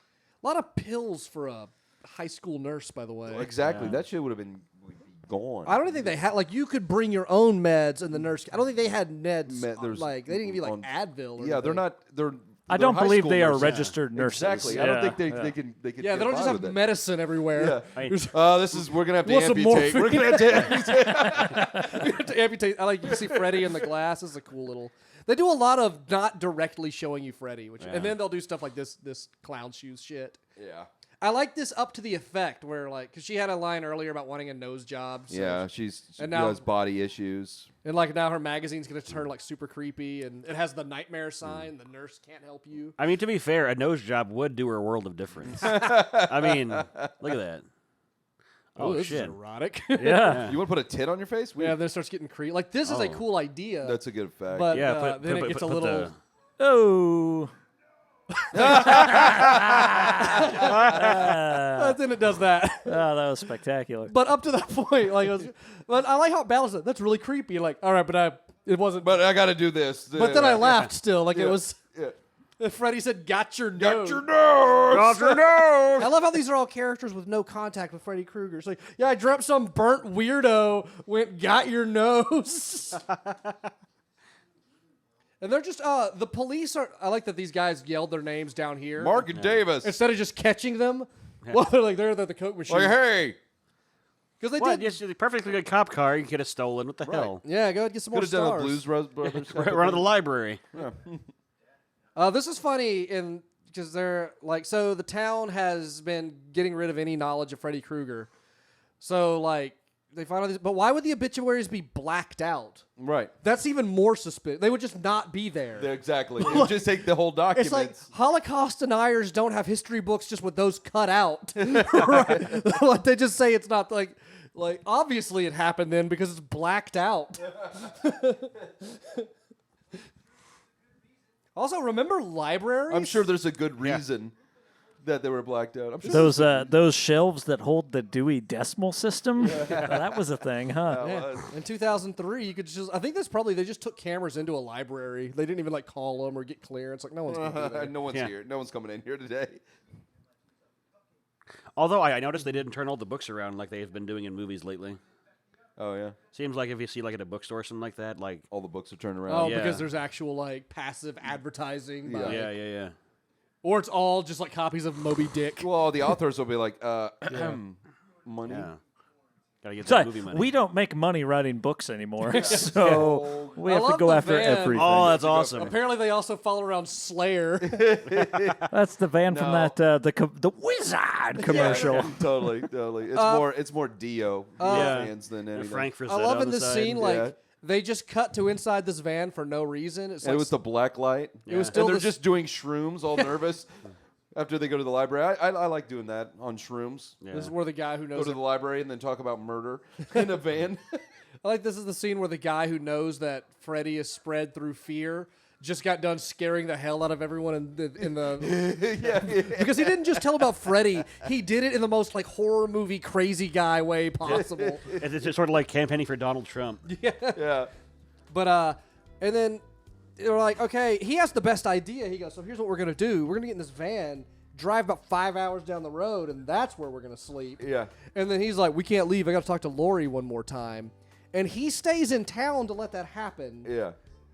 lot of pills for a high school nurse, by the way.
Exactly. That shit would be gone.
I don't even think they had like you could bring your own meds in the nurse. I don't think they had meds.
There's
Like they didn't give you like
on-
Advil. Or
Yeah, they're
anything.
not. They're.
I
they're
don't
high
believe
school
they are
nurses.
registered nurses.
Exactly. I don't
Yeah.
think they can. They can.
Yeah,
get
they don't
by
just have
with it.
medicine everywhere.
Yeah. This is. We're gonna have to
Want some
amputate. We're
morphine?
gonna have to amputate.
To amputate. I like you see Freddy in the glass. This is a cool little. They do a lot of not directly showing you Freddy, and then they'll do stuff like this clown shoes shit.
Yeah.
I like this up to the effect where, like, because she had a line earlier about wanting a nose job. So
Yeah, she
now-
has body issues.
And, like, now her magazine's going to turn, like, super creepy, and it has the nightmare sign. The nurse can't help you.
I mean, to be fair, a nose job would do her a world of difference. I mean, look at that. Oh,
this
shit.
is erotic.
Yeah.
You want to put a tit on your face?
Yeah, then it starts getting creepy. Like, this is a cool idea.
That's a good effect.
But
Yeah,
then it gets a little...
Oh.
then it does that.
Oh, that was spectacular.
But up to that point, like, but I like how it balanced it. That's really creepy. Like, all right, but it wasn't.
But I got to do this.
But then I laughed still. Like, it was...
Yeah.
Freddy said, got your nose.
Got your nose.
Got your nose.
I love how these are all characters with no contact with Freddy Krueger. It's like, yeah, I dreamt some burnt weirdo got your nose. And they're just, the police are, I like that these guys yelled their names down here.
Mark and Davis.
Instead of just catching them. Well, they're at the Coke machine.
Like, hey.
Because they
What?
did.
Yes, a perfectly good cop car you could have stolen. What the hell?
Yeah, go ahead and get some more
Could have done a
stars.
Blues Brothers.
Run to the library.
This is funny because they're like, so the town has been getting rid of any knowledge of Freddy Krueger. So, like, they find all these, but why would the obituaries be blacked out?
Right.
That's even more suspicious. They would just not be there.
Exactly. You just take the whole document.
It's like Holocaust deniers don't have history books just with those cut out. Right? Like, they just say it's not like obviously it happened then because it's blacked out. Also, remember libraries?
I'm sure there's a good reason that they were blacked out. I'm sure
Those shelves that hold the Dewey Decimal System, that was a thing, huh?
Yeah. In 2003, you could just. I think they just took cameras into a library. They didn't even like call them or get clearance. Like no one's gonna do that.
no one's here. No one's coming in here today.
Although I noticed they didn't turn all the books around like they've been doing in movies lately.
Oh yeah.
Seems like if you see like at a bookstore or something like that, like
All the books are turned around.
Oh,
Yeah.
because there's actual like passive advertising. By,
yeah.
Or it's all just like copies of Moby Dick.
Well, the authors will be like, money.
Yeah. Gotta get that
Sorry,
movie money.
we don't make money writing books anymore, so we
I
have to
love
go
the
after
van.
everything.
Oh, that's awesome.
Apparently, they also follow around Slayer.
That's the van from
No.
that the Wizard commercial.
Yeah, totally. It's more Dio fans than anything.
Frank Frazetta
I love
on
in
the
this
side.
scene,
Yeah.
like they just cut to inside this van for no reason. It's
And
like
it was the black light.
it was
And
still
they're
this,
just doing shrooms, all nervous, after they go to the library. I like doing that on shrooms.
Yeah.
This is where the guy who
Go
knows.
to the library and then talk about murder in a van.
I like this is the scene where the guy who knows that Freddy is spread through fear just got done scaring the hell out of everyone in the because he didn't just tell about Freddy, he did it in the most like horror movie crazy guy way possible.
It's sort of like campaigning for Donald Trump.
Yeah.
But and then they're like, okay, he has the best idea. He goes, so here's what we're gonna do. We're gonna get in this van, drive about 5 hours down the road, and that's where we're gonna sleep.
Yeah.
And then he's like, we can't leave. I got to talk to Lori one more time. And he stays in town to let that happen.
Yeah.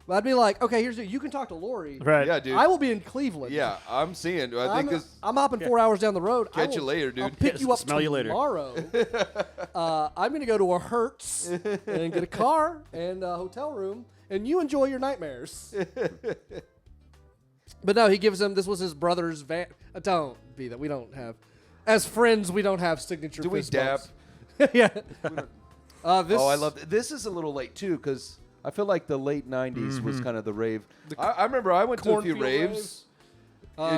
But I'd be like, okay, you can talk to Lori.
Right.
Yeah, dude.
I will be in Cleveland.
Yeah, I'm seeing. I think this.
I'm hopping 4 hours down the road.
Catch you later, dude.
I'll pick you up
Smell you later.
tomorrow. I'm going to go to a Hertz and get a car and a hotel room, and you enjoy your nightmares. But no, he gives him, this was his brother's van. Don't be that. We don't have, as friends, we don't have signature
Do we
fist
dab?
bumps. Yeah. This,
I love this. Is a little late too because I feel like the late '90s was kind of the rave. I remember I went to a few
cornfield
raves,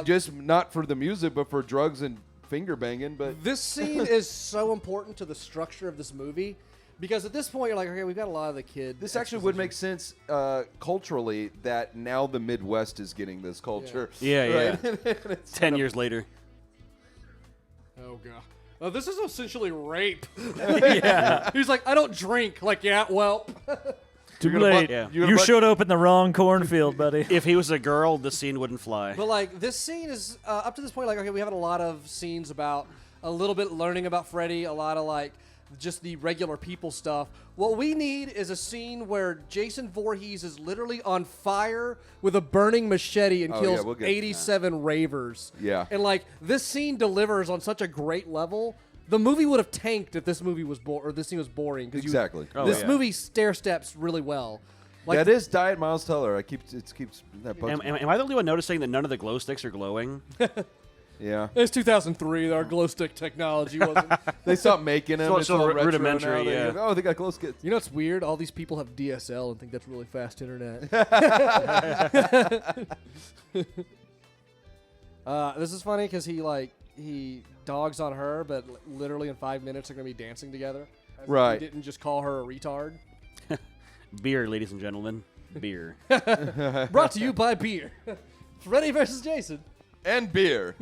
just not for the music, but for drugs and finger banging. But
This scene is so important to the structure of this movie because at this point you're like, okay, we've got a lot of the kid.
this actually would make sense culturally that now the Midwest is getting this culture.
Yeah.
It's
10 years later.
Oh god. This is essentially rape.
Yeah.
He's like, I don't drink. Like, yeah, well.
Too
gonna
late.
bu-
Yeah.
you're gonna
You
bu-
showed up in the wrong cornfield, buddy.
If he was a girl, the scene wouldn't fly.
But like, this scene is up to this point. Like, okay, we have a lot of scenes about a little bit learning about Freddy, a lot of like just the regular people stuff. What we need is a scene where Jason Voorhees is literally on fire with a burning machete and
Oh,
kills
yeah, we'll get-
87 ravers.
Yeah.
And like, this scene delivers on such a great level. The movie would have tanked if this movie was this scene was boring. 'cause
Exactly.
Oh,
this
yeah.
movie stair steps really well.
That is Diet Miles Teller. It keeps that bugs me.
Am I the only one noticing that none of the glow sticks are glowing?
Yeah.
It's 2003. Our glow stick technology wasn't.
They stopped making them.
So-
It's
so
all retro
rudimentary,
now.
yeah.
Oh, they got glow sticks.
You know what's weird? All these people have DSL and think that's really fast internet. This is funny because he dogs on her, but literally in 5 minutes they're gonna be dancing together. As if
Right.
He didn't just call her a retard.
Beer, ladies and gentlemen. Beer.
Brought to you by beer. Freddy versus Jason.
And beer.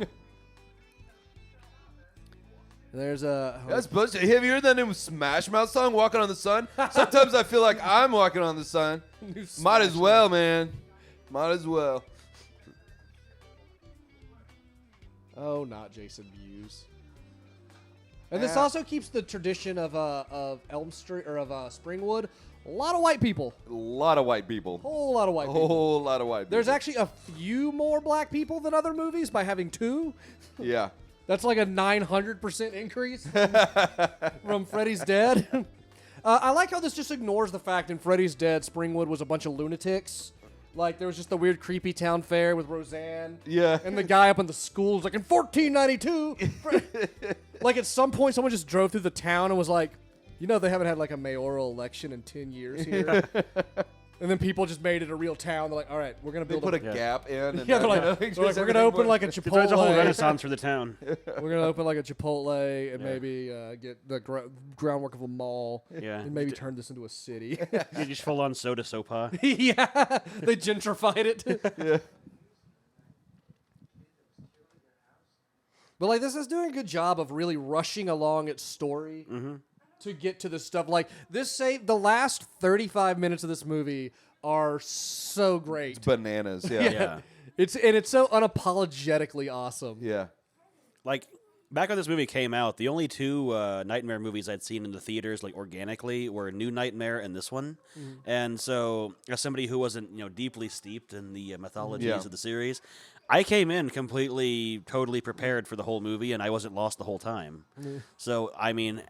There's a.
That's bullshit. Have you heard that new Smash Mouth song, Walking on the Sun? Sometimes I feel like I'm walking on the sun. Might as well, man. Might as well.
Oh, not Jason Mewes. And this also keeps the tradition of Elm Street or of Springwood. A lot of white people.
A lot of white people.
Whole lot of white
A
people.
whole lot of white people.
There's actually a few more black people than other movies by having 2.
Yeah.
That's like a 900% increase from Freddy's Dead. I like how this just ignores the fact in Freddy's Dead, Springwood was a bunch of lunatics. Like, there was just the weird creepy town fair with Roseanne.
Yeah.
And the guy up in the school was like, in 1492. Like, at some point, someone just drove through the town and was like, you know, they haven't had like a mayoral election in 10 years here. And then people just made it a real town. They're like, all right, we're going to
They
build
put a gap in. And
yeah, they're like,
makes
we're going to
everything
open
look-
like a
It's a whole
Chipotle.
renaissance for the town.
We're going to open like a Chipotle and maybe get the groundwork of a mall.
Yeah.
And maybe turn this into a city.
You just full on soda sopa.
Yeah. They gentrified it.
Yeah.
But like this is doing a good job of really rushing along its story to get to the stuff. Like the last 35 minutes of this movie are so great.
Bananas. Yeah.
Yeah.
It's so unapologetically awesome.
Yeah.
Like, back when this movie came out, the only 2 Nightmare movies I'd seen in the theaters, like, organically, were New Nightmare and this one. And so, as somebody who wasn't, deeply steeped in the mythologies of the series, I came in completely, totally prepared for the whole movie, and I wasn't lost the whole time. So, I mean,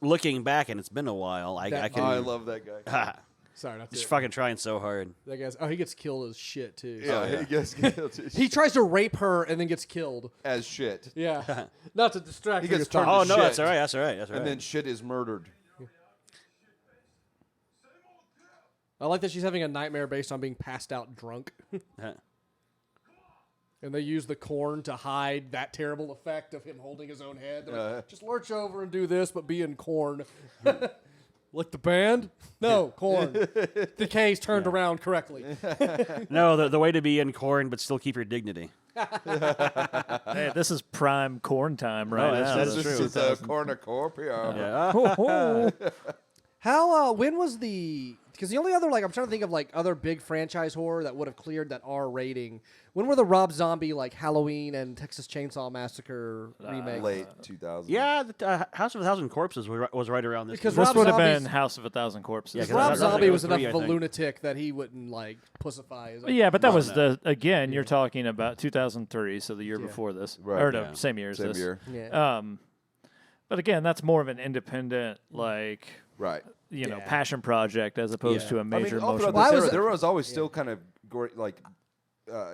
looking back, and it's been a while, I can...
Oh, I love that guy.
Sorry, not
just
to
fucking trying so hard.
that guy's. Oh, he gets killed as shit too.
Yeah. He gets killed
He tries to rape her and then gets killed.
as shit.
Yeah. Not to distract.
He
from
gets
your
turned
thoughts.
Oh, no,
shit.
that's all right, that's all right, that's all right.
And then shit is murdered.
I like that she's having a nightmare based on being passed out drunk. And they use the corn to hide that terrible effect of him holding his own head. They're like, just lurch over and do this, but be in corn. Like the band? No, corn. The K's turned around correctly.
No, the way to be in corn but still keep your dignity.
Hey, this is prime corn time right
that's-
now.
that is
This
true.
is a cornucopia.
Yeah.
How, when was the, because the only other, like, I'm trying to think of, like, other big franchise horror that would have cleared that R rating. When were the Rob Zombie, like, Halloween and Texas Chainsaw Massacre remakes?
Late 2000s.
Yeah, the House of a Thousand Corpses was right around this.
Because
time.
This
Rob
would have
Zombie's-
been House of a Thousand Corpses.
Yeah, 'cause
Rob
that-
Zombie was
03,
enough of a
I think.
lunatic that he wouldn't, like, pussify his own.
Yeah, but that was
no.
again, you're talking about 2003, so the year before this.
Right,
Or no,
yeah.
same year as
Same
this.
year.
Yeah.
But again, that's more of an independent, like,
Right.
passion project as opposed
Yeah.
to a
I mean,
major
all
motion.
throughout
Why
this
was
era,
it-
there was always still kind of like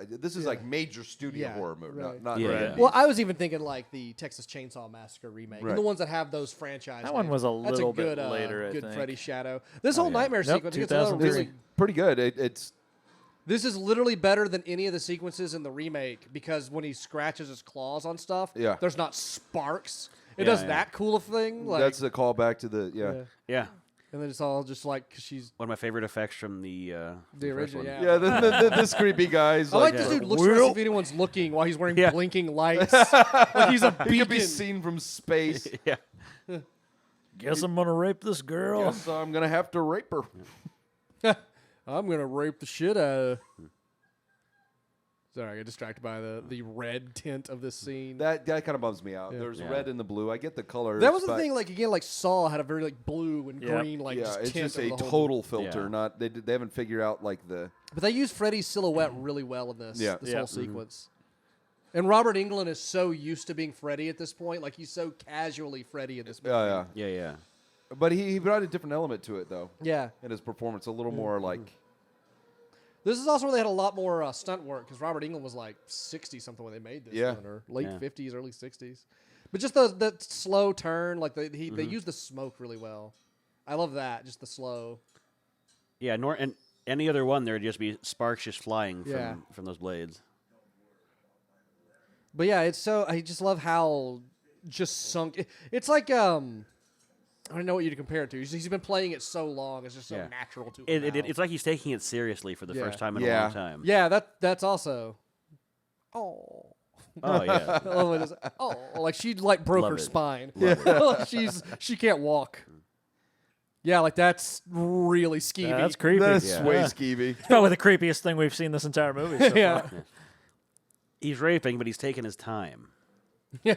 this is like major studio
Yeah,
horror movie,
right.
not
Yeah,
right.
yeah.
Well, I was even thinking, like, the Texas Chainsaw Massacre remake.
Right.
And the ones that have those franchise
That one
names.
was a
That's
little
good,
bit later, I
good
think.
Freddy Shadow. This whole
yeah.
nightmare
Nope,
sequence gets another
2003.
really.
Pretty good. It's
This is literally better than any of the sequences in the remake because when he scratches his claws on stuff,
Yeah.
there's not sparks. It
Yeah,
does
yeah.
that cool a thing. Like,
that's a callback to the
Yeah,
and then it's all just like, cause she's
one of my favorite effects from the
the
first
original.
one.
Yeah.
This creepy guy's
I like this dude looks around to see if anyone's looking while he's wearing
Yeah.
blinking lights. Like he's a
He could be
beacon.
seen from space.
Yeah.
Guess I'm gonna rape this girl.
Guess I'm gonna have to rape her.
I'm gonna rape the shit out of. Sorry, I got distracted by the red tint of this scene.
That kind of bums me out.
Yeah.
There's
Yeah.
red and the blue. I get the colors.
That was the
but
thing. Like again, like Saw had a very like blue and
Yeah.
green like
yeah,
just
it's
tint
just
over
a
the whole
total filter.
Yeah.
Not they haven't figured out like the
But they used Freddy's silhouette really well in this.
Yeah.
This
Yeah.
whole sequence. And Robert Englund is so used to being Freddy at this point. Like he's so casually Freddy in this movie.
yeah.
Yeah, yeah.
But he brought a different element to it though
Yeah.
in his performance. A little more like
This is also where they had a lot more stunt work because Robert Englund was like 60-something when they made this one, or late 50s, early 60s. But just the slow turn, like they use the smoke really well. I love that, just the slow.
Yeah, and any other one, there'd just be sparks just flying from those blades.
But yeah, it's so I just love how just sunk. It's like I don't know what you to compare it to. He's been playing it so long; it's just so natural to him.
It's like he's taking it seriously for the first time in a long time.
Yeah, that's also. Oh
yeah.
Like she like broke
Love
her
it.
spine.
Love
she can't walk. Yeah, like that's really skeevy.
That's creepy.
That's way skeevy.
It's probably the creepiest thing we've seen this entire movie so far.
He's raping, but he's taking his time.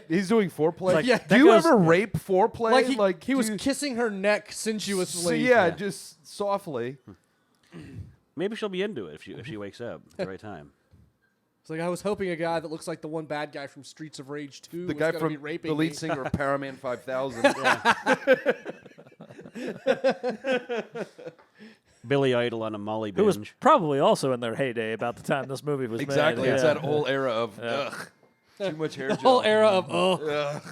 He's doing foreplay.
Like,
do you ever rape foreplay?
Like he was kissing her neck sensuously.
Just softly.
Maybe she'll be into it if she wakes up at the right time.
It's like I was hoping a guy that looks like the one bad guy from Streets of Rage 2
The
was
guy
gonna
from
be raping
the lead
me.
singer of Paraman 5000.
Billy Idol on a Molly
Who was
binge.
probably also in their heyday about the time this movie was
Exactly.
made.
It's
Yeah.
that whole era of ugh. Too much hair
The
gel.
whole era of
Ugh.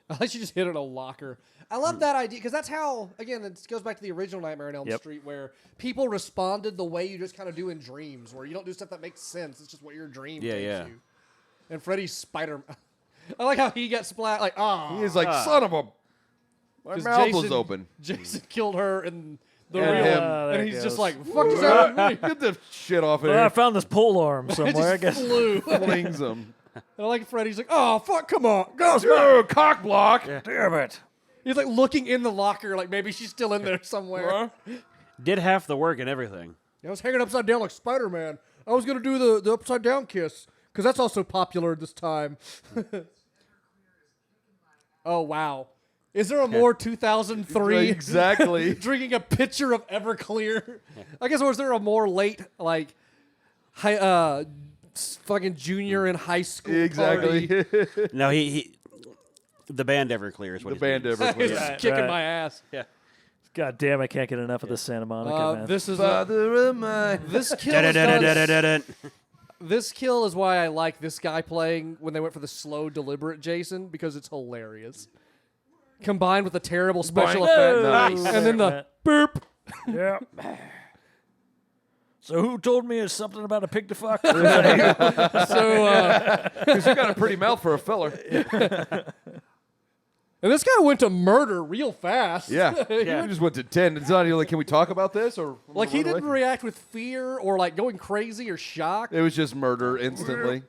Unless you just hit it in a locker. I love that idea because that's how, again, it goes back to the original Nightmare on Elm Street where people responded the way you just kind of do in dreams, where you don't do stuff that makes sense. It's just what your dream takes you. And Freddy's Spider. I like how he got splat. Like,
He's like, son of a. My mouth was open.
Jason killed her and the
And
real,
him.
and he's just like, "Fuck does that mean?"
Get the shit off of
Well, I
here.
found this pole arm somewhere. I
It
guess.
just flew.
Flings him.
And I like Freddy's like, "Oh fuck, come on,
Oh, cock block.
Damn it!
He's like looking in the locker, like maybe she's still in there somewhere.
Did half the work and everything.
I was hanging upside down like Spider-Man. I was gonna do the upside down kiss because that's also popular this time. Oh wow, is there a more 2003
Exactly.
drinking a pitcher of Everclear? I guess was there a more late like fucking junior in high school?
Exactly.
party?
No, he the band Everclear is what
The band
doing.
Everclear.
He's just kicking
Right.
my ass.
Yeah.
God damn, I can't get enough of the Santa Monica man.
This is
Father of mine.
this kill. Is
Da-da-da-da-da-da-da.
This kill is why I like this guy playing when they went for the slow, deliberate Jason because it's hilarious. Combined with the terrible special effect.
Nice.
And then the boop.
Yeah. So who told me it's something about a pig to fuck?
So,
Because you got a pretty mouth for a feller.
and this guy went to murder real fast.
Yeah. You just went to 10. It's not even like, can we talk about this? Or
Like, he
run away?
didn't react with fear or, like, going crazy or shock.
It was just murder instantly.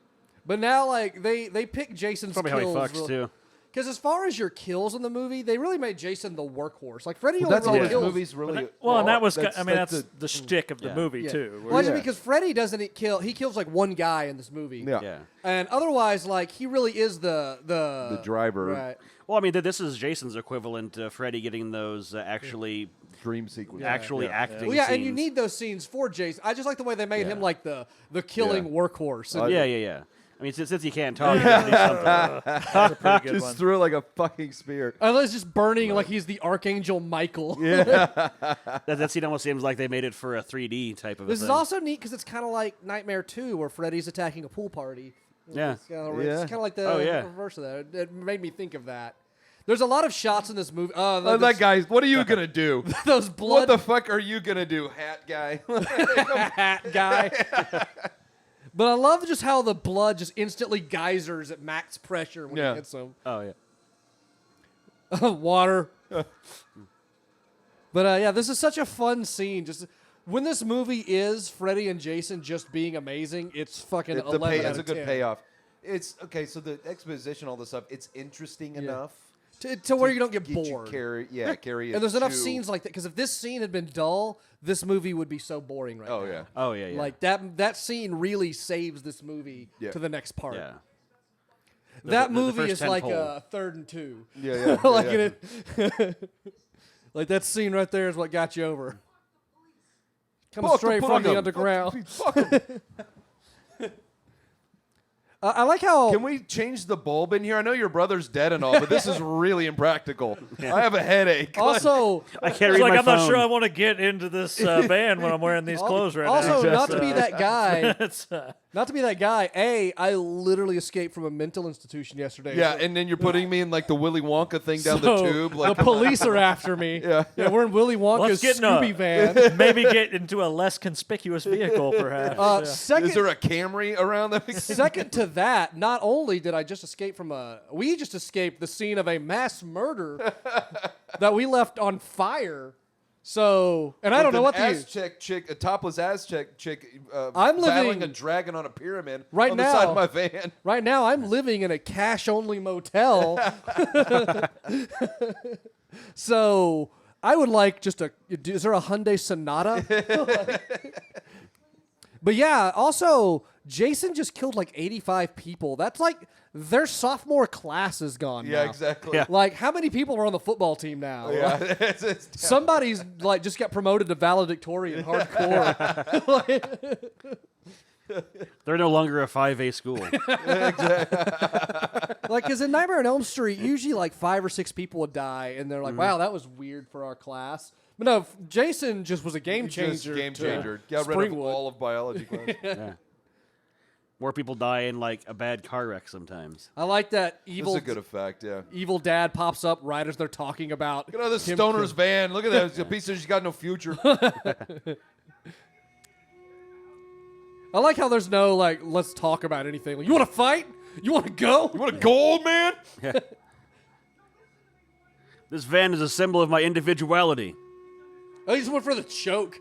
But now, like, they pick Jason's
Probably how he
kills.
fucks too.
Because as far as your kills in the movie, they really made Jason the workhorse. Like, Freddy
That's all
only
this
kills.
movie's really.
Well, and that was,
that's
that's the shtick of the movie, too.
Well, actually, because Freddy doesn't kill. He kills, like, one guy in this movie.
Yeah.
Yeah.
And otherwise, like, he really is the
driver.
Right.
Well, I mean, this is Jason's equivalent to Freddy getting those actually
Dream sequence.
acting
Well, yeah,
scenes.
and you need those scenes for Jason. I just like the way they made him like the killing workhorse. And
Yeah. I mean, since he can't talk, he can do something.
That's a pretty good
Just
one.
threw it like a fucking spear.
Unless just burning like he's the Archangel Michael.
That scene almost seems like they made it for a 3D type of a
This
thing.
is also neat because it's kind of like Nightmare 2 where Freddy's attacking a pool party.
Yeah.
It's kind of like the
Oh, yeah.
reverse of that. It made me think of that. There's a lot of shots in this movie.
That guy, what are you going to do?
Those
What
blood
the fuck are you going to do, hat guy?
hat guy. But I love just how the blood just instantly geysers at max pressure when he hits him.
Oh, yeah.
Water. But yeah, this is such a fun scene. Just when this movie is Freddy and Jason just being amazing, it's fucking 11 out
It's
of
a good
10.
payoff. It's okay. So the exposition, all this stuff, it's interesting enough
To where you don't get
you
bored.
carry
And there's enough
to-
scenes like that because if this scene had been dull, this movie would be so boring right
Oh
now.
yeah.
Oh, yeah.
Like that scene really saves this movie
Yeah.
to the next part.
Yeah.
That
the
movie
first
is
10
like
pole.
a 3rd and 2.
Yeah.
like
yeah.
it, like that scene right there is what got you over. Coming
Fuck
straight
him,
from
fuck
the
him,
underground.
fuck him.
I like how.
Can we change the bulb in here? I know your brother's dead and all, but this is really impractical. I have a headache.
Also,
I can't
It's
read
like
my
I'm
phone.
not sure I want to get into this van when I'm wearing these clothes right
also,
now.
not to be that guy.
It's,
Not to be that guy. I literally escaped from a mental institution yesterday.
Yeah,
so-
and then you're putting me in like the Willy Wonka thing down
so
the tube. Like,
the police are after me.
Yeah.
We're in Willy Wonka's
Let's get in
Scooby van.
maybe get into a less conspicuous vehicle, perhaps. Yeah.
Second,
is there a Camry around them?
second to that, not only did I just escape from we just escaped the scene of a mass murder that we left on fire. So, and I don't know what the
Aztec chick, a topless Aztec chick,
I'm
battling
living-
a dragon on a pyramid
Right
on the side
now-
of my van.
right now I'm living in a cash-only motel. So I would like just is there a Hyundai Sonata? But yeah, also Jason just killed like 85 people. That's like their sophomore class is gone
Yeah,
now.
exactly.
Yeah.
Like how many people are on the football team now?
Yeah.
Like,
It's
somebody's like just got promoted to valedictorian hardcore.
They're no longer a 5A school.
Like, because in Nightmare on Elm Street, usually like 5 or 6 people would die, and they're like, "Wow, that was weird for our class." But no, Jason just was a game changer.
Game
to
changer. Got rid of
Springwood.
all of biology class.
Yeah. More people die in like a bad car wreck sometimes.
I like that
This is
evil
a good effect, yeah.
evil dad pops up right as they're talking about.
Look at this
him
stoner's
kill-
van. Look at that. It's a piece of she's got no future.
I like how there's no like, let's talk about anything. Like, you want to fight? You want to go?
You want a gold, man?
This van is a symbol of my individuality.
Oh, he just went for the choke.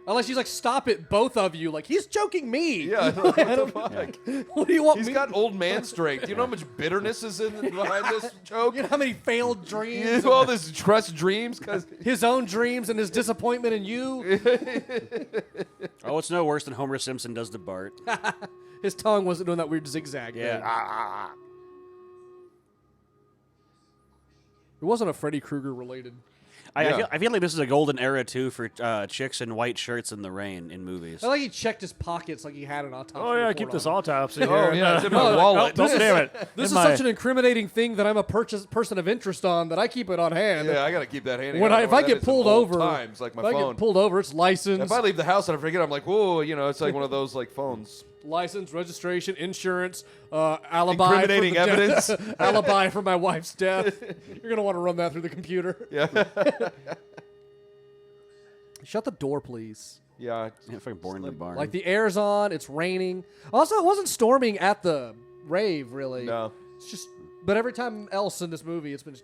Unless he's like, stop it, both of you. Like, he's choking me.
Yeah. What the fuck?
What do you want
He's
me?
got old man strength. You know how much bitterness is behind this joke?
You know how many failed
You
dreams?
know all this trust dreams? Because
His own dreams and his disappointment in you.
Oh, it's no worse than Homer Simpson does to Bart.
His tongue wasn't doing that weird zigzag
Yeah.
thing. It wasn't a Freddy Krueger related.
I feel like this is a golden era too for chicks in white shirts in the rain in movies.
I like he checked his pockets like he had an autopsy.
Oh, yeah,
report
keep this
on him.
autopsy here.
Oh, yeah, it's in my
Oh,
wallet.
Don't damn it.
This is
In my-
such an incriminating thing that I'm a person of interest on that I keep it on hand.
Yeah, I got to keep that handy.
When
don't
if
know
I
what
get
that is in
pulled
old
over,
times, like my
if I
phone.
get pulled over, it's license,
If I leave the house and I forget, I'm like, whoa, you know, it's like one of those like phones.
license, registration, insurance, alibi,
Incriminating
for the
evidence.
alibi for my wife's death. You're gonna want to run that through the computer.
Yeah,
Shut the door, please.
yeah.
Yeah, fucking born in the barn.
Like the air's on, it's raining. Also, it wasn't storming at the rave, really.
No.
It's just, but every time else in this movie, it's been.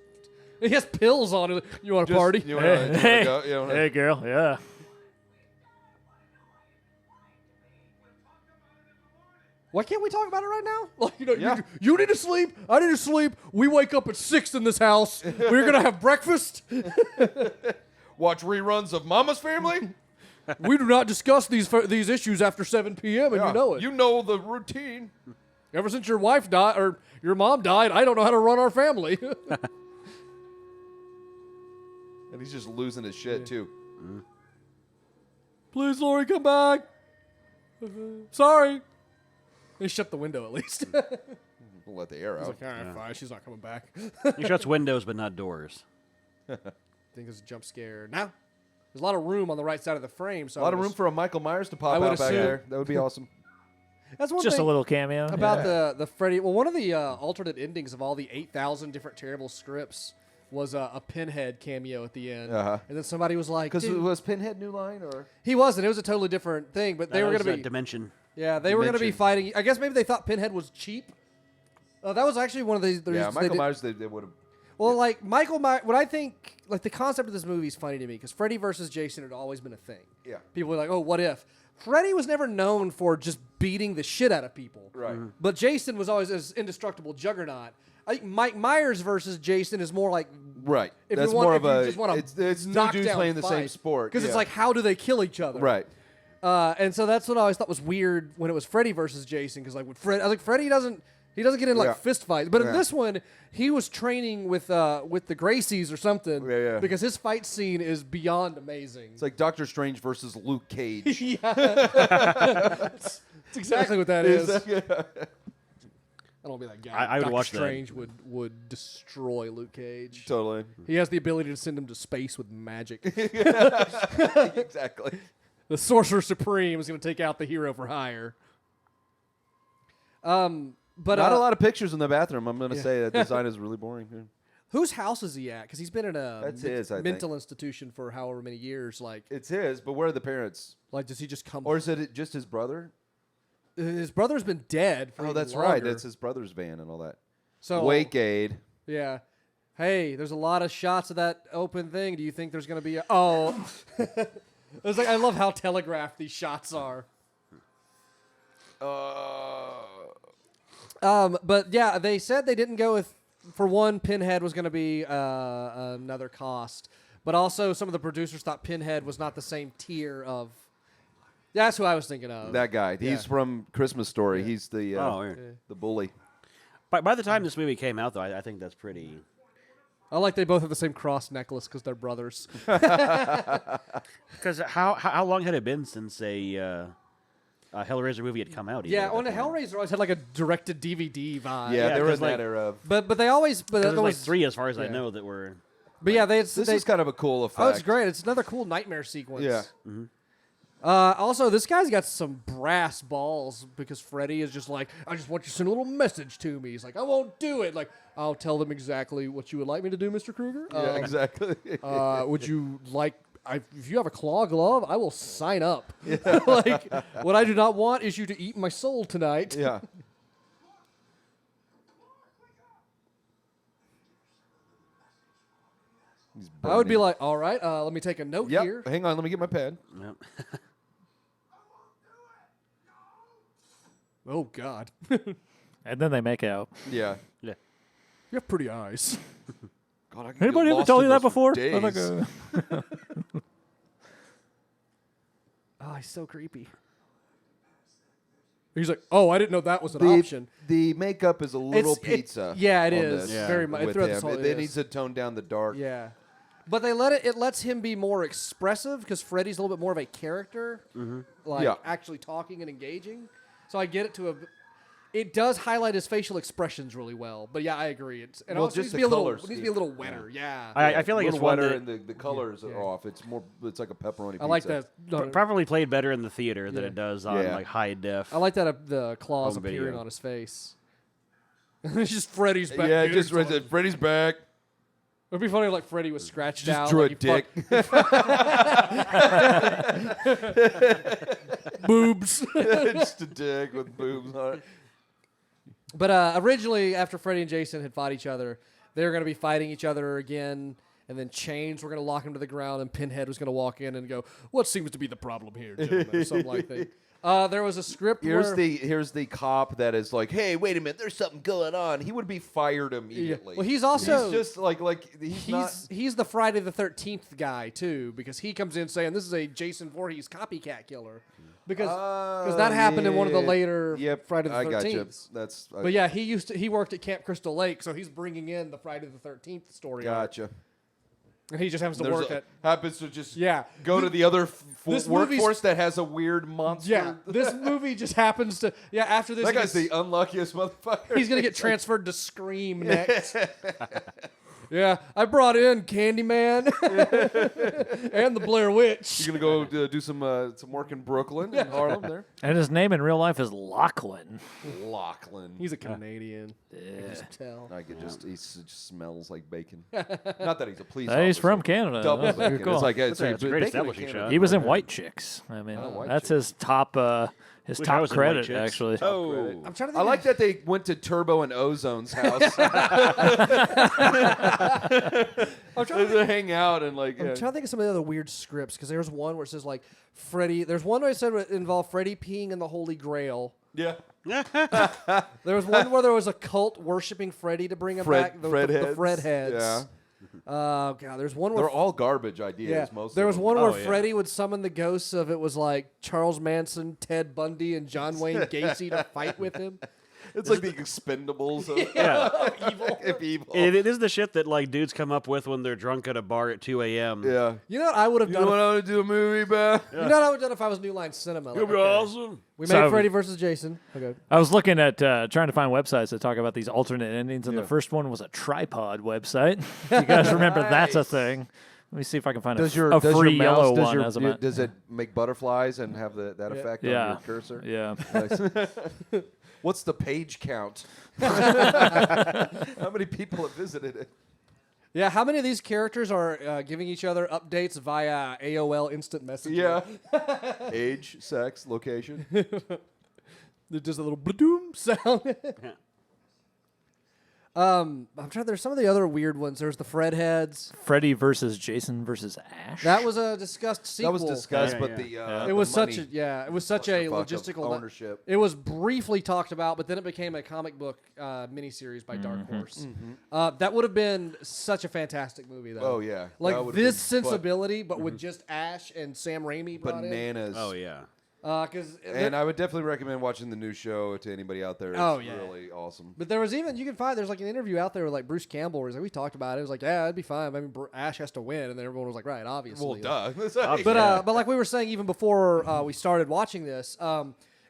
He has pills on it. You want a
Just-
party?
You wanna,
Hey,
go? You wanna-
hey, girl, yeah.
Why can't we talk about it right now? Like, you know,
Yeah.
you need to sleep. I need to sleep. We wake up at 6 in this house. We're gonna have breakfast.
Watch reruns of Mama's Family.
We do not discuss these issues after 7 p.m. and
Yeah.
you know it.
You know the routine.
Ever since your wife died or your mom died, I don't know how to run our family.
And he's just losing his shit too.
Please, Lori, come back. Sorry. They shut the window at least.
We'll let the air out.
Like, all right, fine. She's not coming back.
he shuts windows but not doors.
I think it's a jump scare. Now, there's a lot of room on the right side of the frame. So
A lot of room for a Michael Myers to pop
I would
out back
assume.
there. That would be awesome.
That's one
Just
thing
a little cameo.
about the Freddy. Well, one of the alternate endings of all the 8,000 different terrible scripts was a Pinhead cameo at the end.
Uh-huh.
And then somebody was like,
Because
"Dude,"
was Pinhead New Line or?
he wasn't. It was a totally different thing. But they
That
were
was
going to
that
be.
dimension.
Yeah, they were going to be
Dimension.
fighting. I guess maybe they thought Pinhead was cheap. That was actually one of the
Yeah,
reasons they
Michael
did-
Myers. They would have.
Well, like Michael Myers, what I think, like the concept of this movie is funny to me because Freddy versus Jason had always been a thing.
Yeah.
People were like, "Oh, what if?" Freddy was never known for just beating the shit out of people.
Right.
But Jason was always this indestructible juggernaut. I think Mike Myers versus Jason is more like
Right.
if
That's
you want,
more
if
of
you
a.
just want
It's
to
two
knock
dudes
down
playing the same
fight.
sport.
Because it's
yeah.
like, how do they kill each other?
Right.
And so that's what I always thought was weird when it was Freddy versus Jason. Because like with Fred, I was like, Freddy doesn't get in like
Yeah.
fist fights. But in
Yeah.
this one, he was training with the Gracies or something.
Yeah, yeah.
Because his fight scene is beyond amazing.
It's like Doctor Strange versus Luke Cage.
That's exactly what that is. I don't want to be that guy.
I would
Doctor
watch that.
Strange would destroy Luke Cage.
Totally.
He has the ability to send him to space with magic.
Exactly.
The Sorcerer Supreme is going to take out the hero for hire. But
Not a lot of pictures in the bathroom. I'm going to
Yeah.
say that design is really boring. Here.
Whose house is he at? Because he's been in a
That's his, I think.
mental institution for however many years. Like,
It's his, but where are the parents?
does he just come?
Or is it just his brother?
His brother's been dead for
Oh,
even
that's
longer.
right. That's his brother's van and all that.
So
Wake aid.
yeah. Hey, there's a lot of shots of that open thing. Do you think there's going to be a... Oh. It's like, I love how telegraphed these shots are. But yeah, they said they didn't go with... For one, Pinhead was going to be another cost. But also, some of the producers thought Pinhead was not the same tier of... That's who I was thinking of.
That guy.
Yeah.
He's from Christmas Story. He's the
weird.
the bully.
By the time this movie came out, though, I think that's pretty.
I like they both have the same cross necklace because they're brothers.
Because how long had it been since a Hellraiser movie had come out? even
Yeah,
at
on the
that point?
Hellraiser always had like a directed-DVD vibe.
Yeah, they were
'cause,
in that
like-
era.
But they always... But
There's
that
like
was,
3, as far as I
yeah.
know, that were.
But yeah,
This is kind of a cool effect.
Oh, it's great. It's another cool nightmare sequence.
Yeah.
Also, this guy's got some brass balls because Freddy is just like, I just want you to send a little message to me. He's like, I won't do it. Like, I'll tell them exactly what you would like me to do, Mr. Krueger.
Yeah, exactly.
Would you like... if you have a claw glove, I will sign up. Like, what I do not want is you to eat my soul tonight.
Yeah. He's
I would be
burning.
like, all right, let me take a note
Yep.
here.
Hang on, let me get my pen.
Yep.
Oh, God.
And then they make out.
Yeah.
Yeah.
You have pretty eyes.
God, I can
Anybody
get
ever
lost
tell
in
you that
those for
before?
days.
I'm like,
Oh, he's so creepy. He's like, oh, I didn't know that was an
the,
option.
the makeup is a little
It's-
pizza.
yeah, it
on
is.
this
Yeah.
Very much.
with
Throughout
him.
this whole,
It needs to tone down the dark.
Yeah. But they let it lets him be more expressive because Freddy's a little bit more of a character. Like
Yeah.
actually talking and engaging. So I get it to a it does highlight his facial expressions really well. But yeah, I agree. It's and
Well,
also
just
needs to be
the
a little
color
it needs to be a little
scheme.
wetter. Yeah.
I feel like
a
it's
little
one
wetter
that
and the colors are off. It's more. It's like a pepperoni pizza.
I like that. No,
probably played better in the theater than
Yeah.
it does on
Yeah.
like high def.
I like that the claws
Home
appearing
video.
on his face. It's just Freddy's back.
Yeah,
Dude,
just
it's all-
Freddy's back.
It'd be funny if like Freddy was scratched
Just
out.
drew
like,
a dick.
Boobs.
Just a dick with boobs on it.
But originally, after Freddy and Jason had fought each other, they were going to be fighting each other again, and then chains were going to lock him to the ground, and Pinhead was going to walk in and go, "What seems to be the problem here, gentlemen?" or something like that. There was a script
Here's
where
here's the cop that is like, hey, wait a minute, there's something going on. He would be fired immediately.
Well, he's also
he's just like he's not.
he's the Friday the 13th guy too, because he comes in saying this is a Jason Voorhees copycat killer, because that happened in one of the later Friday the 13th.
I gotcha. That's
But yeah, he worked at Camp Crystal Lake, so he's bringing in the Friday the 13th story. arc.
gotcha.
And he just happens to
There's
work
a-
at
happens to just
yeah.
go to the other
this movie's-
workforce that has a weird monster.
Yeah, this movie just happens to after this
that
he
guy's
gets-
the unluckiest motherfucker.
he's gonna get transferred to Scream next. Yeah, I brought in Candyman and the Blair Witch.
You're gonna go do some work in Brooklyn and Harlem there.
and his name in real life is Lachlan.
Lachlan.
He's a Canadian. I can just tell.
I could just he just smells like bacon. Not that he's a police
He's
officer.
from Canada.
Double
That's
bacon.
cool.
It's like
That's a great
bacon in
establishing
Canada.
shot.
He was in White Chicks. I mean,
White
that's
Chicks.
his top
Wish I was in White
credit
Chicks.
actually.
Oh,
I'm trying to think.
I like that they went to Turbo and Ozone's house
I'm trying to
to hang out and like.
I'm trying to think of some of the other weird scripts because there's one where it says like Freddy. There's one where it said it involved Freddy peeing in the Holy Grail.
Yeah.
There was one where there was a cult worshiping Freddy to bring him back. The Fred heads.
Yeah.
Oh god, there's one where
They're all garbage ideas.
yeah.
Most.
There
of
was
them.
one where
Oh, yeah.
Freddy would summon the ghosts of it was like Charles Manson, Ted Bundy, and John Wayne Gacy to fight with him.
It's like the Expendables of,
Yeah.
of evil.
It is the shit that like dudes come up with when they're drunk at a bar at 2 a.m.
Yeah.
You know what I would have
You
done?
know what I want to do a movie, man?
You know what I would have done if I was New Line Cinema?
It'll be
okay,
awesome.
we
So-
made Freddy versus Jason. Okay.
I was looking at trying to find websites that talk about these alternate endings, and
Yeah.
the first one was a tripod website. You guys remember that's a thing? Let me see if I can find a free yellow one as a
does it make butterflies and have that effect on
Yeah.
your cursor?
Yeah.
Nice. What's the page count? How many people have visited it?
Yeah, how many of these characters are giving each other updates via AOL Instant Messenger?
Yeah. Age, sex, location.
There's just a little bloom sound. I'm trying. There's some of the other weird ones. There's the Fred heads.
Freddy versus Jason versus Ash.
That was a discussed sequel.
That was discussed,
Yeah,
but
yeah.
the
It was
money
such a it was such a
clusterfuck of
logistical
ownership.
It was briefly talked about, but then it became a comic book miniseries by Dark Horse. That would have been such a fantastic movie, though.
Oh, yeah. That
like
would've
this
been
sensibility, but with just Ash and Sam Raimi brought
bananas.
Oh yeah.
in.
And I would definitely recommend watching the new show to anybody out there. It's
Oh, yeah.
really awesome.
But there was even you can find there's like an interview out there with like Bruce Campbell where he's like we talked about it. It was like yeah, it'd be fine. I mean Ash has to win, and then everyone was like right, obviously.
Well, duh.
But like we were saying even before we started watching this,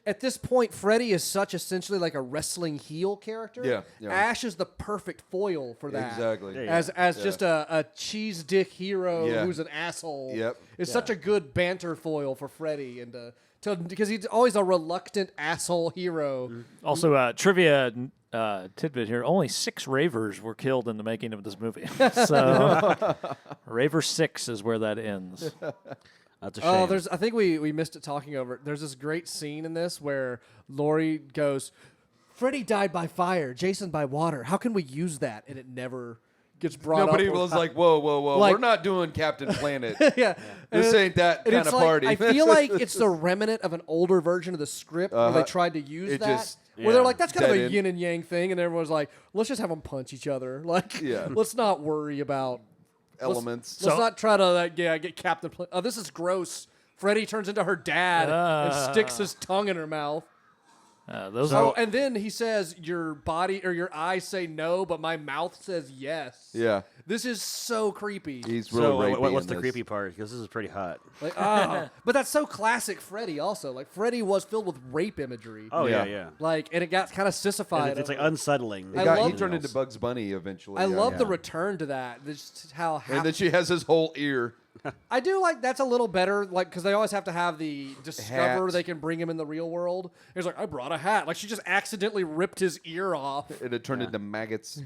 at this point Freddy is such essentially like a wrestling heel character.
Yeah, yeah.
Ash is the perfect foil for that.
Exactly.
Yeah,
As just a cheese dick hero
Yeah.
who's an asshole.
Yep.
It's such a good banter foil for Freddy and because he's always a reluctant asshole hero.
Also, trivia tidbit here: only 6 ravers were killed in the making of this movie. So, Raver 6 is where that ends.
That's a shame.
Oh, I think we missed it talking over it. There's this great scene in this where Laurie goes, Freddy died by fire, Jason by water. How can we use that? And it never gets brought
Nobody
up.
was like, whoa, whoa, whoa.
Like-
We're not doing Captain Planet.
yeah.
This ain't that
And
kind
it's
of
like,
party.
I feel like it's the remnant of an older version of the script where they tried to use
It
that.
just-
where they're
yeah.
like, that's kind of
Dead
a
end.
yin and yang thing. And everyone's like, let's just have them punch each other. Like,
Yeah.
let's not worry about
Elements.
Let's not try to get Captain Planet. Oh, this is gross. Freddy turns into her dad and sticks his tongue in her mouth.
Those
Oh,
are
and then he says, your body or your eyes say no, but my mouth says yes.
Yeah.
This is so creepy.
He's really
so
rapey
what's
in
the
this.
creepy part? Because this is pretty hot.
Like, but that's so classic Freddy also. Like, Freddy was filled with rape imagery.
Oh
Yeah.
yeah.
Like, and it got kind of sissified.
And it's like unsettling.
I
He
love-
turned into Bugs Bunny eventually.
I love the
Yeah.
return to that. Just how
And then she has his whole ear.
I do like that's a little better, like because they always have to have the discover
Hat.
they can bring him in the real world. He's like, I brought a hat. Like she just accidentally ripped his ear off.
And it turned into maggots.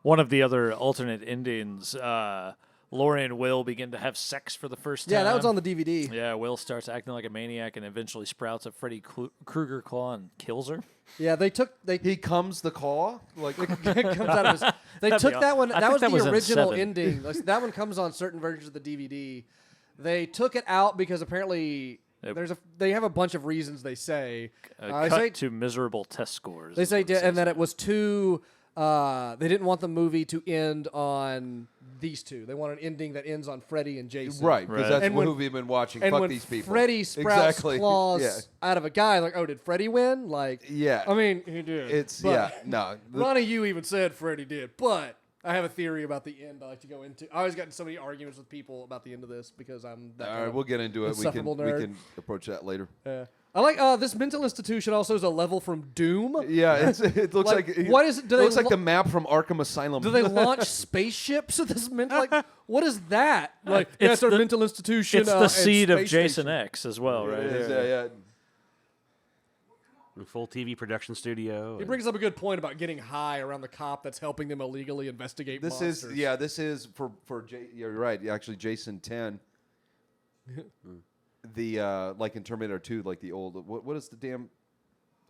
one of the other alternate endings. Laurie and Will begin to have sex for the first time.
Yeah, that was on the DVD.
Yeah, Will starts acting like a maniac and eventually sprouts a Freddy Krueger claw and kills her.
Yeah, they
He comes the claw. Like
it comes out of his. They
That'd
took
be
that one.
I
That
think
was
that
the
was in
original
7.
ending. Like, that one comes on certain versions of the DVD. They took it out because apparently they have a bunch of reasons they say.
Cut
say
to miserable test scores.
they
is
say
what it
and
says.
that it was too. They didn't want the movie to end on these two. They want an ending that ends on Freddy and Jason.
right, because
Right.
that's
And
what
when-
movie we've been watching.
And
Fuck
when
these people.
Freddy sprouts
Exactly.
claws
Yeah.
out of a guy, like, oh, did Freddy win? Like,
Yeah.
I mean, he did.
It's
But
no.
Ronnie, you even said Freddy did, but I have a theory about the end. I like to go into. I always got in so many arguments with people about the end of this because I'm. That
All
kind
right,
of
we'll get into it. We
insufferable nerd.
can approach that later.
I like this mental institution. Also, is a level from Doom.
Yeah, it looks
Like,
like
what is it? Do
it
they
looks like
lo-
the map from Arkham Asylum.
Do they launch spaceships at this mental? Like, what is that? Like,
It's
that's our
the-
mental institution.
It's the
and
seed of
space
Jason
station.
X as well, right?
It is, yeah.
Full TV production studio.
He brings up a good point about getting high around the cop that's helping them illegally investigate
This
monsters.
this is for you're right. Actually, Jason 10. The like in Terminator 2, like the old what is the damn?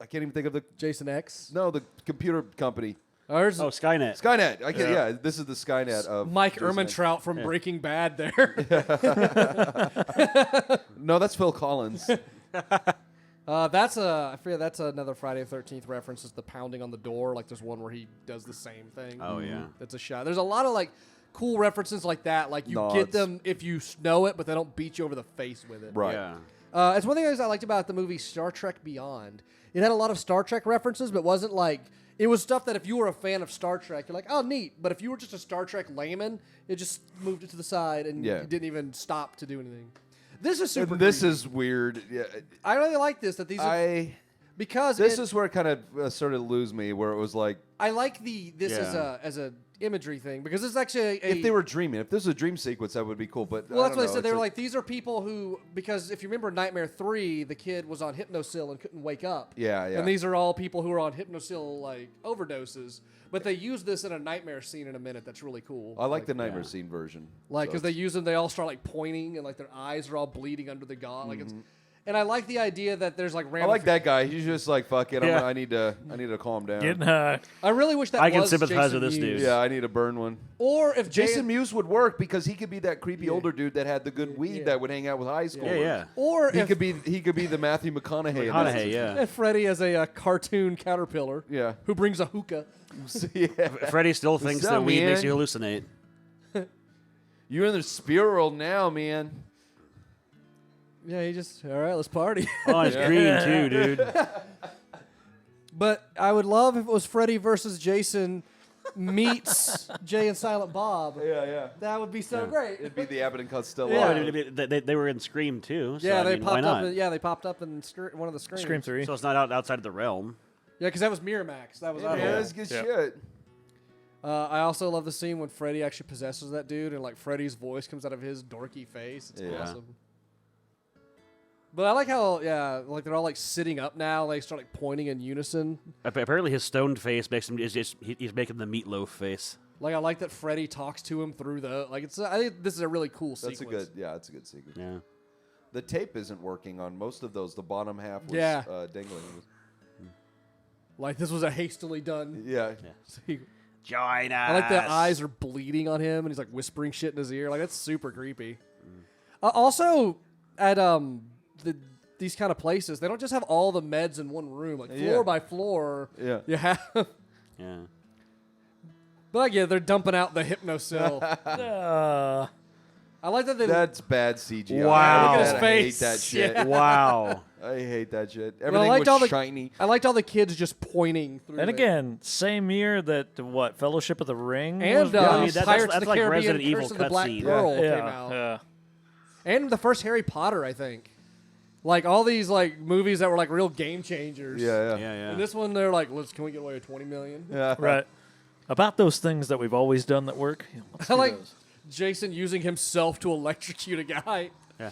I can't even think of the
Jason X.
the computer company
There's
Oh, Skynet.
Skynet. This is the Skynet of
Mike
Jason X.
Ehrmantraut from Breaking Bad there.
No, that's Phil Collins.
I forget that's another Friday the 13th reference. Is the pounding on the door. Like there's one where he does the same thing.
Oh yeah.
That's a shot. There's a lot of like cool references like that. Like you get
Nods.
them if you know it, but they don't beat you over the face with it.
Right.
Yeah.
It's one of the things I liked about the movie Star Trek Beyond. It had a lot of Star Trek references, but wasn't like... It was stuff that if you were a fan of Star Trek, you're like, oh, neat. But if you were just a Star Trek layman, it just moved it to the side and you didn't even stop to do anything. This is super
This
creepy.
is weird. Yeah.
I really like this. That these are... Because...
This is where it kind of sort of lose me, where it was like...
I like this as a imagery thing, because it's actually
if they were dreaming. If this was a dream sequence, that would be cool. But
well, that's what I
know,
said. They were like, these are people who, because if you remember Nightmare 3, the kid was on Hypnosil and couldn't wake up.
Yeah.
And these are all people who are on Hypnosil, like, overdoses. But they use this in a Nightmare scene in a minute that's really cool.
I like the Nightmare scene version.
Like, because they use them, they all start, like, pointing, and, like, their eyes are all bleeding under the gauze. Like, it's... And I like the idea that there's like
I like that guy. He's just like, fuck it.
Yeah.
I need to calm down.
Getting high.
I really wish that
I can
was
sympathize
Jason
with this
Mewes.
dude.
Yeah, I need to burn one.
Or if
Jason Mewes would work because he could be that creepy older dude that had the good weed
Yeah.
that would hang out with high schoolers.
Yeah.
Or
He
if
could be the Matthew McConaughey. in this.
McConaughey, yeah.
and Freddy as a cartoon caterpillar
Yeah.
who brings a hookah.
Yeah.
Freddy still thinks
up,
that weed makes
man?
you hallucinate.
You're in the spirit world now, man.
Yeah, he just, all right, let's party.
Oh, it's green too, dude.
But I would love if it was Freddy versus Jason meets Jay and Silent Bob.
Yeah.
That would be so great.
It'd be the Abbott and Costello.
Yeah.
Oh, dude, they were in Scream too. So,
Yeah,
I
they
mean, why
popped
not?
up. They popped up in one of the screens.
Scream 3.
So it's not outside of the realm.
Yeah, because that was Miramax. That was
Yeah,
out of
that's good shit.
I also love the scene when Freddy actually possesses that dude, and like Freddy's voice comes out of his dorky face. It's
Yeah.
awesome. But I like how, like they're all like sitting up now. They start like pointing in unison.
Apparently, his stoned face makes him he's making the meatloaf face.
Like I like that Freddy talks to him through the like. It's I think this is a really cool
That's
sequence.
that's a good sequence.
Yeah.
The tape isn't working on most of those. The bottom half was
Yeah.
dangling.
Like this was a hastily done.
Yeah.
Join us.
I like the eyes are bleeding on him, and he's like whispering shit in his ear. Like that's super creepy. Also, at these kind of places, they don't just have all the meds in one room, like floor by floor.
Yeah.
You have.
Yeah.
But yeah, they're dumping out the Hypnosil. I like that they.
That's bad CGI.
Wow. Look at his
I
face.
hate that shit.
Yeah.
Wow.
I hate that shit.
But I
Everything
liked all
was
the
shiny.
I liked all the kids just pointing through.
And
it.
again, same year that Fellowship of the Ring
And
was
I mean,
released.
Pirates of
that's
the
like
Caribbean,
Resident Evil
Curse of the Black
cutscene.
Pearl came
yeah,
out,
yeah.
and the first Harry Potter, I think. Like all these like movies that were like real game changers.
Yeah.
And this one, they're like, can we get away with 20 million?
Yeah.
Right. About those things that we've always done that work. Let's
I
do
like
those.
Jason using himself to electrocute a guy.
Yeah.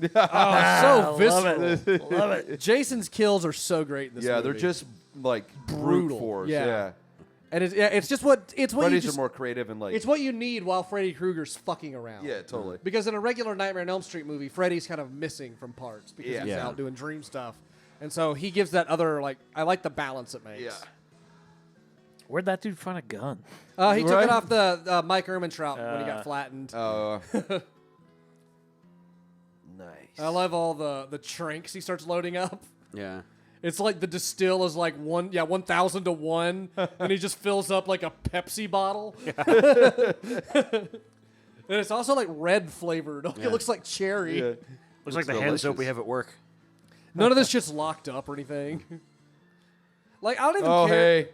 So
Love
visceral.
it. Love it.
Jason's kills are so great in this movie.
They're just like
Brutal.
brute force.
Yeah.
Yeah.
and it's just what you
Freddy's
just,
are more creative and like.
it's what you need while Freddy Krueger's fucking around.
Yeah, totally.
Because in a regular Nightmare on Elm Street movie, Freddy's kind of missing from parts because
Yeah.
he's
Yeah.
out doing dream stuff. And so he gives that other, like, I like the balance it makes.
Yeah.
Where'd that dude find a gun?
He took
Right?
it off the Mike Ehrmantraut when he got flattened.
Nice.
I love all the trinks he starts loading up.
Yeah.
It's like the distill is like 1,000 to 1, and he just fills up like a Pepsi bottle. And it's also like red flavored. It looks like cherry.
Yeah.
Looks like the hand soap we have at work.
None of this shit's locked up or anything. Like I don't even
Oh,
care.
hey.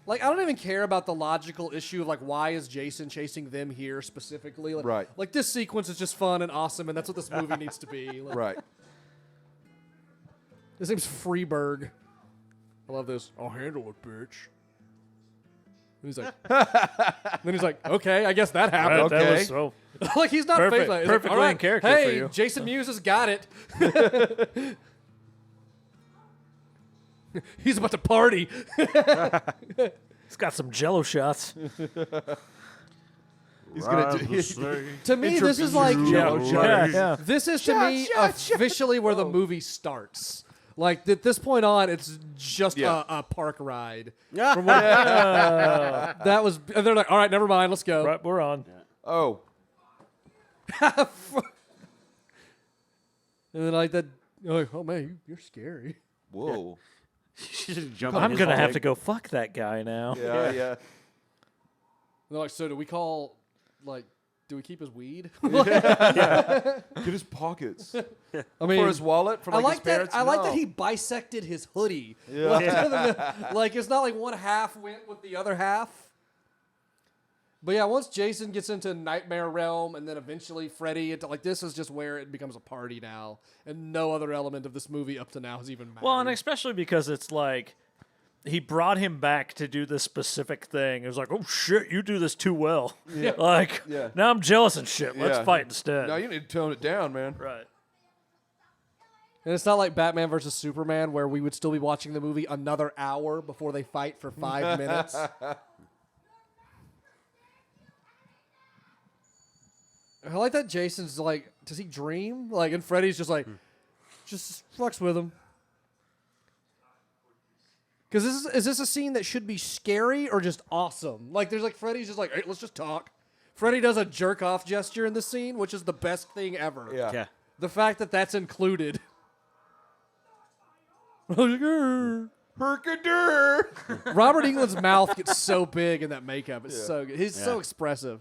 Like I don't even care about the logical issue of like why is Jason chasing them here specifically? Like,
Right.
Like this sequence is just fun and awesome, and that's what this movie needs to be. Like,
Right.
His name's Freeberg. I love this. I'll handle it, bitch. And he's like, then he's like, okay, I guess that happened.
That
Okay.
was so.
Like he's not
Perfect-
fake. Like, he's like,
perfectly
all right,
in character
hey,
for you.
Jason Mewes has got it. He's about to party.
He's got some Jello shots.
He's gonna do.
To me, this is like
yeah.
this is to me officially where the movie starts. Like at this point on, it's just
Yeah.
a park ride.
Yeah.
From what, that was. And they're like, all right, never mind, let's go.
Right, we're on.
Oh.
And then like that. You're like, oh man, you're scary.
Whoa.
I'm gonna have to go fuck that guy now.
Yeah. Yeah.
And they're like, so do we call like do we keep his weed?
Get his pockets.
I mean,
For his wallet? For
I
like
like
his parents?
that. I like
No.
that he bisected his hoodie.
Yeah.
Like it's not like one half went with the other half. But yeah, once Jason gets into Nightmare Realm, and then eventually Freddy, like this is just where it becomes a party now, and no other element of this movie up to now has even mattered.
Well, and especially because it's like he brought him back to do this specific thing. It was like, oh shit, you do this too well.
Yeah.
Like
Yeah.
now I'm jealous and shit. Let's
Yeah.
fight instead.
No, you need to tone it down, man.
Right.
And it's not like Batman versus Superman, where we would still be watching the movie another hour before they fight for 5 minutes. I like that Jason's like, does he dream? Like, and Freddy's just like, just fucks with him. Because is this a scene that should be scary or just awesome? Like, there's like, Freddy's just like, hey, let's just talk. Freddy does a jerk off gesture in the scene, which is the best thing ever.
Yeah.
Yeah.
The fact that that's included. Robert Englund's mouth gets so big in that makeup. It's so good. He's so expressive.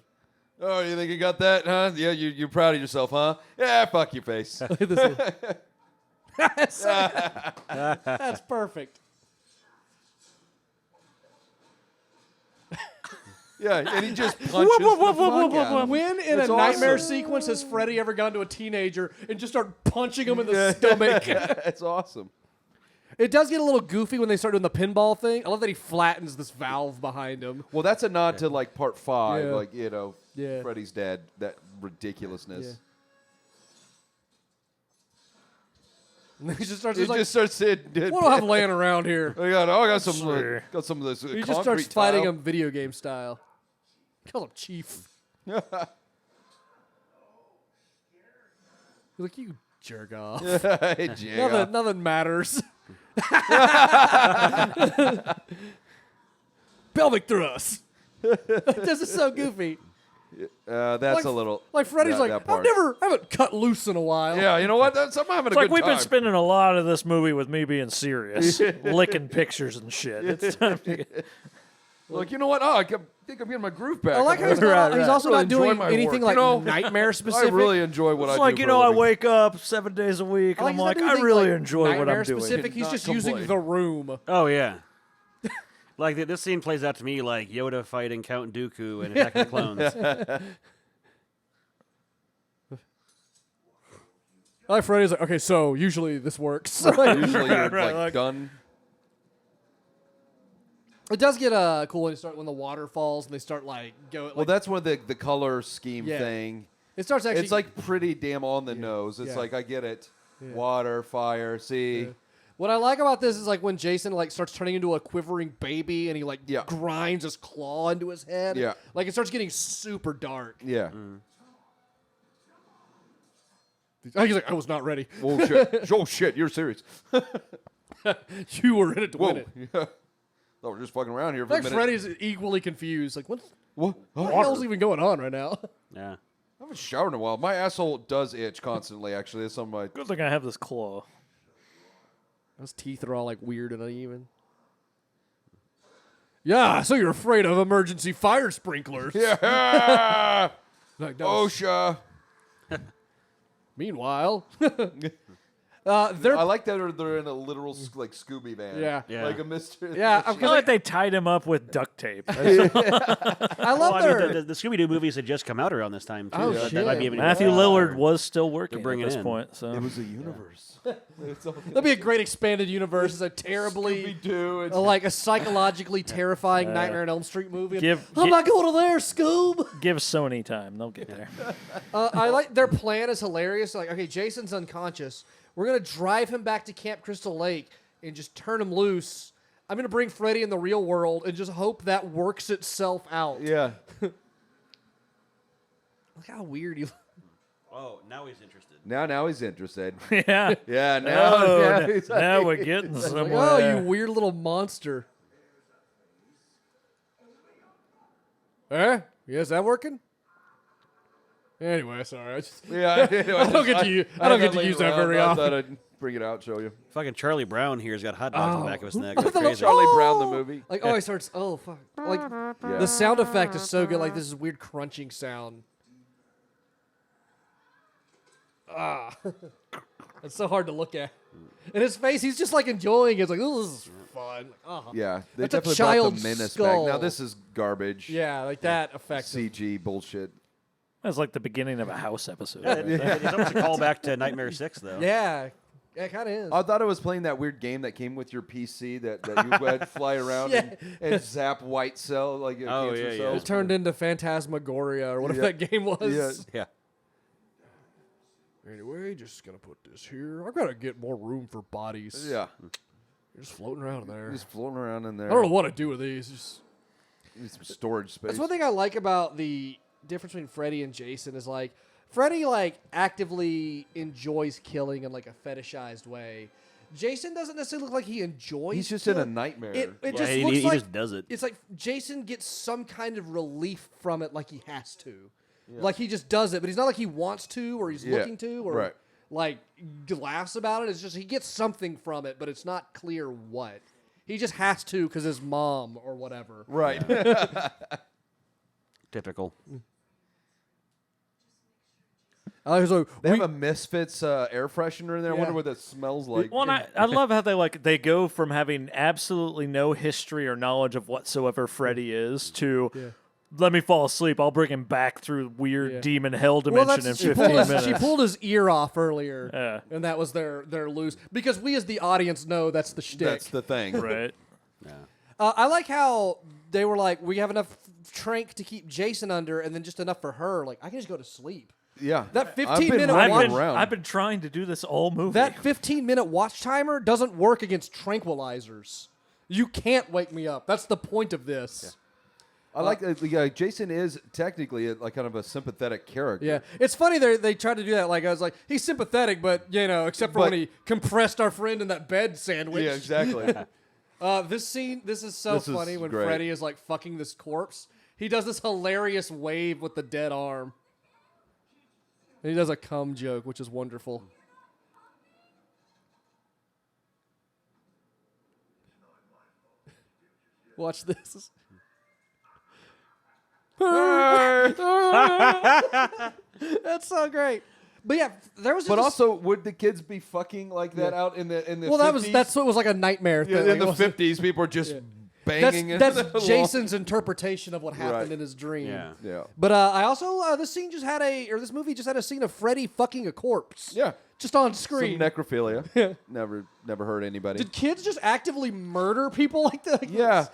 Oh, you think you got that, huh? Yeah, you're proud of yourself, huh? Yeah, fuck your face.
Look at this. That's perfect.
Yeah, and he just punches the fuck out of him.
When in
It's
a nightmare
awesome.
sequence has Freddy ever gone to a teenager and just start punching him in the stomach?
It's awesome.
It does get a little goofy when they start doing the pinball thing. I love that he flattens this valve behind him.
Well, that's a nod to like part 5,
Yeah.
like, you know,
Yeah.
Freddy's dead, that ridiculousness.
Yeah. And then he just starts
He
like,
just starts saying,
what do I have laying around here?
I got some
Sure.
got some of this
He just
concrete
starts fighting
tile.
him video game style. He calls him Chief. He's like, you jerk off.
Hey, Jay.
Nothing matters. Pelvic thrust. This is so goofy.
That's
Like-
a little.
Like Freddy's
that
like, I
part.
haven't cut loose in a while.
Yeah, you know what? I'm having
It's
a
like
good
we've
time.
been spending a lot of this movie with me being serious, licking pictures and shit. It's time to get,
Like, you know what? Oh, I think I'm getting my groove back.
I like how he's,
Right,
he's
right.
also
Really
not doing
enjoy my
anything
work.
like
You know,
nightmare
I
specific.
really enjoy what
it's
I
like,
do.
you
for a
know, I
living.
wake up 7 days a week, and I'm
he's not
like,
doing
I
anything
really
like
enjoy what
nightmare
I'm doing.
specific. He's
Cannot
just using
complain.
the room.
Oh yeah. Like this scene plays out to me like Yoda fighting Count Dooku and Attack of the Clones.
I like Freddy's like, okay, so usually this works.
Usually you're
Right,
like done.
It does get cool when the water falls and they start like go. Like,
Well, that's one of the color scheme
Yeah.
thing.
it starts actually.
It's like pretty damn on the nose. It's
Yeah.
like I get it. Water, fire, see.
Yeah. What I like about this is like when Jason like starts turning into a quivering baby and he like
Yeah.
grinds his claw into his head.
Yeah.
Like it starts getting super dark.
Yeah.
He's like, I was not ready.
Oh shit! Oh shit! You're serious?
You were in it to
Whoa!
win it.
Yeah. Thought we're just fucking around here for
Like
a minute.
Freddy's equally confused. Like what
What?
the
Oh,
hell's even going on right now?
Yeah.
I haven't showered in a while. My asshole does itch constantly. Actually, it's on my.
Good thing I have this claw.
Those teeth are all like weird and uneven. Yeah, so you're afraid of emergency fire sprinklers.
Yeah.
Like, no.
OSHA.
Meanwhile,
I
they're
like that they're in a literal like Scooby van.
Yeah.
Yeah.
Like a mystery.
Yeah,
I feel like they tied him up with duct tape.
I
Well,
love
I
their.
mean, the Scooby-Doo movies had just come out around this time too.
Oh,
that,
shit.
that might be even
Matthew
better.
Lillard was still working
bringing
at this
in.
point. So
It was a universe.
That'd be a great expanded universe. It's a terribly,
Scooby-Doo. It's
like a psychologically terrifying Nightmare on Elm Street movie.
Give-
I'm not going to there, Scoob.
give Sony time; they'll get there.
I like their plan is hilarious. Like, okay, Jason's unconscious. We're gonna drive him back to Camp Crystal Lake and just turn him loose. I'm gonna bring Freddy in the real world and just hope that works itself out.
yeah.
Look how weird you.
Oh, now he's interested.
Now he's interested.
Yeah.
Yeah. Now.
Oh,
yeah,
n-
he's like-
now we're getting
Like,
somewhere.
oh, you weird little monster. Yeah, is that working? Anyway, sorry.
Yeah.
I don't get to use. I don't get to use that very
I
often.
thought I'd bring it out, show you.
Fucking Charlie Brown here's got hot dogs in the back of his neck.
What
That's
the
crazy.
Charlie Brown the movie.
Like, oh, he starts. Oh, fuck. Like,
Yeah.
the sound effect is so good. Like, this is weird crunching sound. It's so hard to look at. And his face, he's just like enjoying it. It's like, this is fun.
Yeah, they
That's a
definitely brought
child's
the menace
skull.
back. Now this is garbage.
Yeah, like that affects it.
CG bullshit.
That's like the beginning of a House episode.
It's almost a callback to Nightmare 6, though.
Yeah, it kind of is.
I thought it was playing that weird game that came with your PC that you had fly around and zap white cell like cancer
yeah.
cells.
It turned into Phantasmagoria or whatever
Yeah.
that game was.
Yeah.
Yeah.
Anyway, just gonna put this here. I've got to get more room for bodies.
Yeah,
You're just floating around in there.
just floating around in there.
I don't know what to do with these. Just...
Need some storage space.
That's one thing I like about the difference between Freddy and Jason is like Freddy like actively enjoys killing in like a fetishized way. Jason doesn't necessarily look like he enjoys.
He's just in a
killing.
nightmare.
It
Yeah,
just looks
he
like
just does it.
It's like Jason gets some kind of relief from it, like he has to. Like he just does it, but he's not like he wants to or he's looking to or
right.
like laughs about it. It's just he gets something from it, but it's not clear what. He just has to because his mom or whatever.
Right.
Typical.
I was like,
They have a Misfits air freshener in there. I
Yeah.
wonder what that smells like.
Well, and I love how they go from having absolutely no history or knowledge of whatsoever Freddy is to let me fall asleep. I'll bring him back through weird demon hell dimension in 15 minutes.
She pulled his ear off earlier,
Yeah.
and that was their loose. Because we as the audience know that's the shtick.
That's the thing.
Right.
Yeah.
I like how they were like, we have enough trank to keep Jason under, and then just enough for her. Like, I can just go to sleep.
Yeah.
That 15
I've been
minute
running
watch-
around.
I've been trying to do this all movie.
That 15-minute watch timer doesn't work against tranquilizers. You can't wake me up. That's the point of this.
I like that. Jason is technically like kind of a sympathetic character.
Yeah, it's funny they tried to do that. Like I was like, he's sympathetic, but except for
But-
when he compressed our friend in that bed sandwich.
Yeah, exactly.
This is so
This is
funny when
great.
Freddy is like fucking this corpse. He does this hilarious wave with the dead arm. And he does a cum joke, which is wonderful. Watch this. That's so great. But yeah, there was.
But
just,
also, would the kids be fucking like that out in the
well,
50s?
that's what was like a nightmare thing.
Yeah,
Like,
in
it
the
wasn't-
50s, people are just banging.
That's
into the wall.
Jason's interpretation of what happened
Right.
in his dream.
Yeah.
Yeah.
But I also this movie just had a scene of Freddy fucking a corpse.
Yeah.
Just on
Some
screen.
necrophilia. Never hurt anybody.
Did kids just actively murder people like that?
Yeah.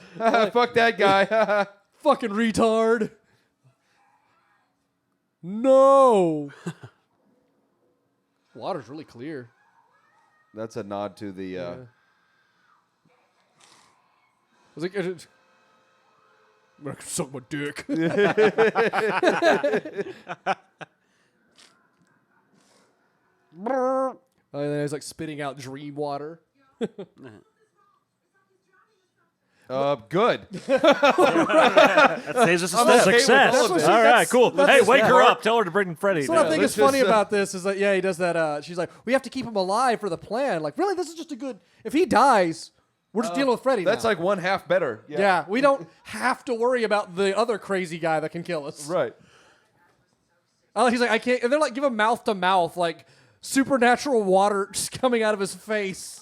Fuck that guy.
Fucking retard. No. Water's really clear.
That's a nod to the.
I was like, I'm gonna suck my dick. And then he's like spitting out dream water.
Good.
That saves us a step.
okay with
Success.
all
All
of it.
right, cool.
that's
Hey,
the
wake her
part.
up. Tell her to bring Freddy.
So what I
down.
think
let's
is funny
just,
about this is that, he does that. She's like, we have to keep him alive for the plan. Like, really, this is just a good. If he dies, we're just dealing with Freddy
That's
now.
like one half better.
Yeah, we don't have to worry about the other crazy guy that can kill us.
Right.
He's like, I can't. And they're like, give him mouth to mouth, like supernatural water just coming out of his face.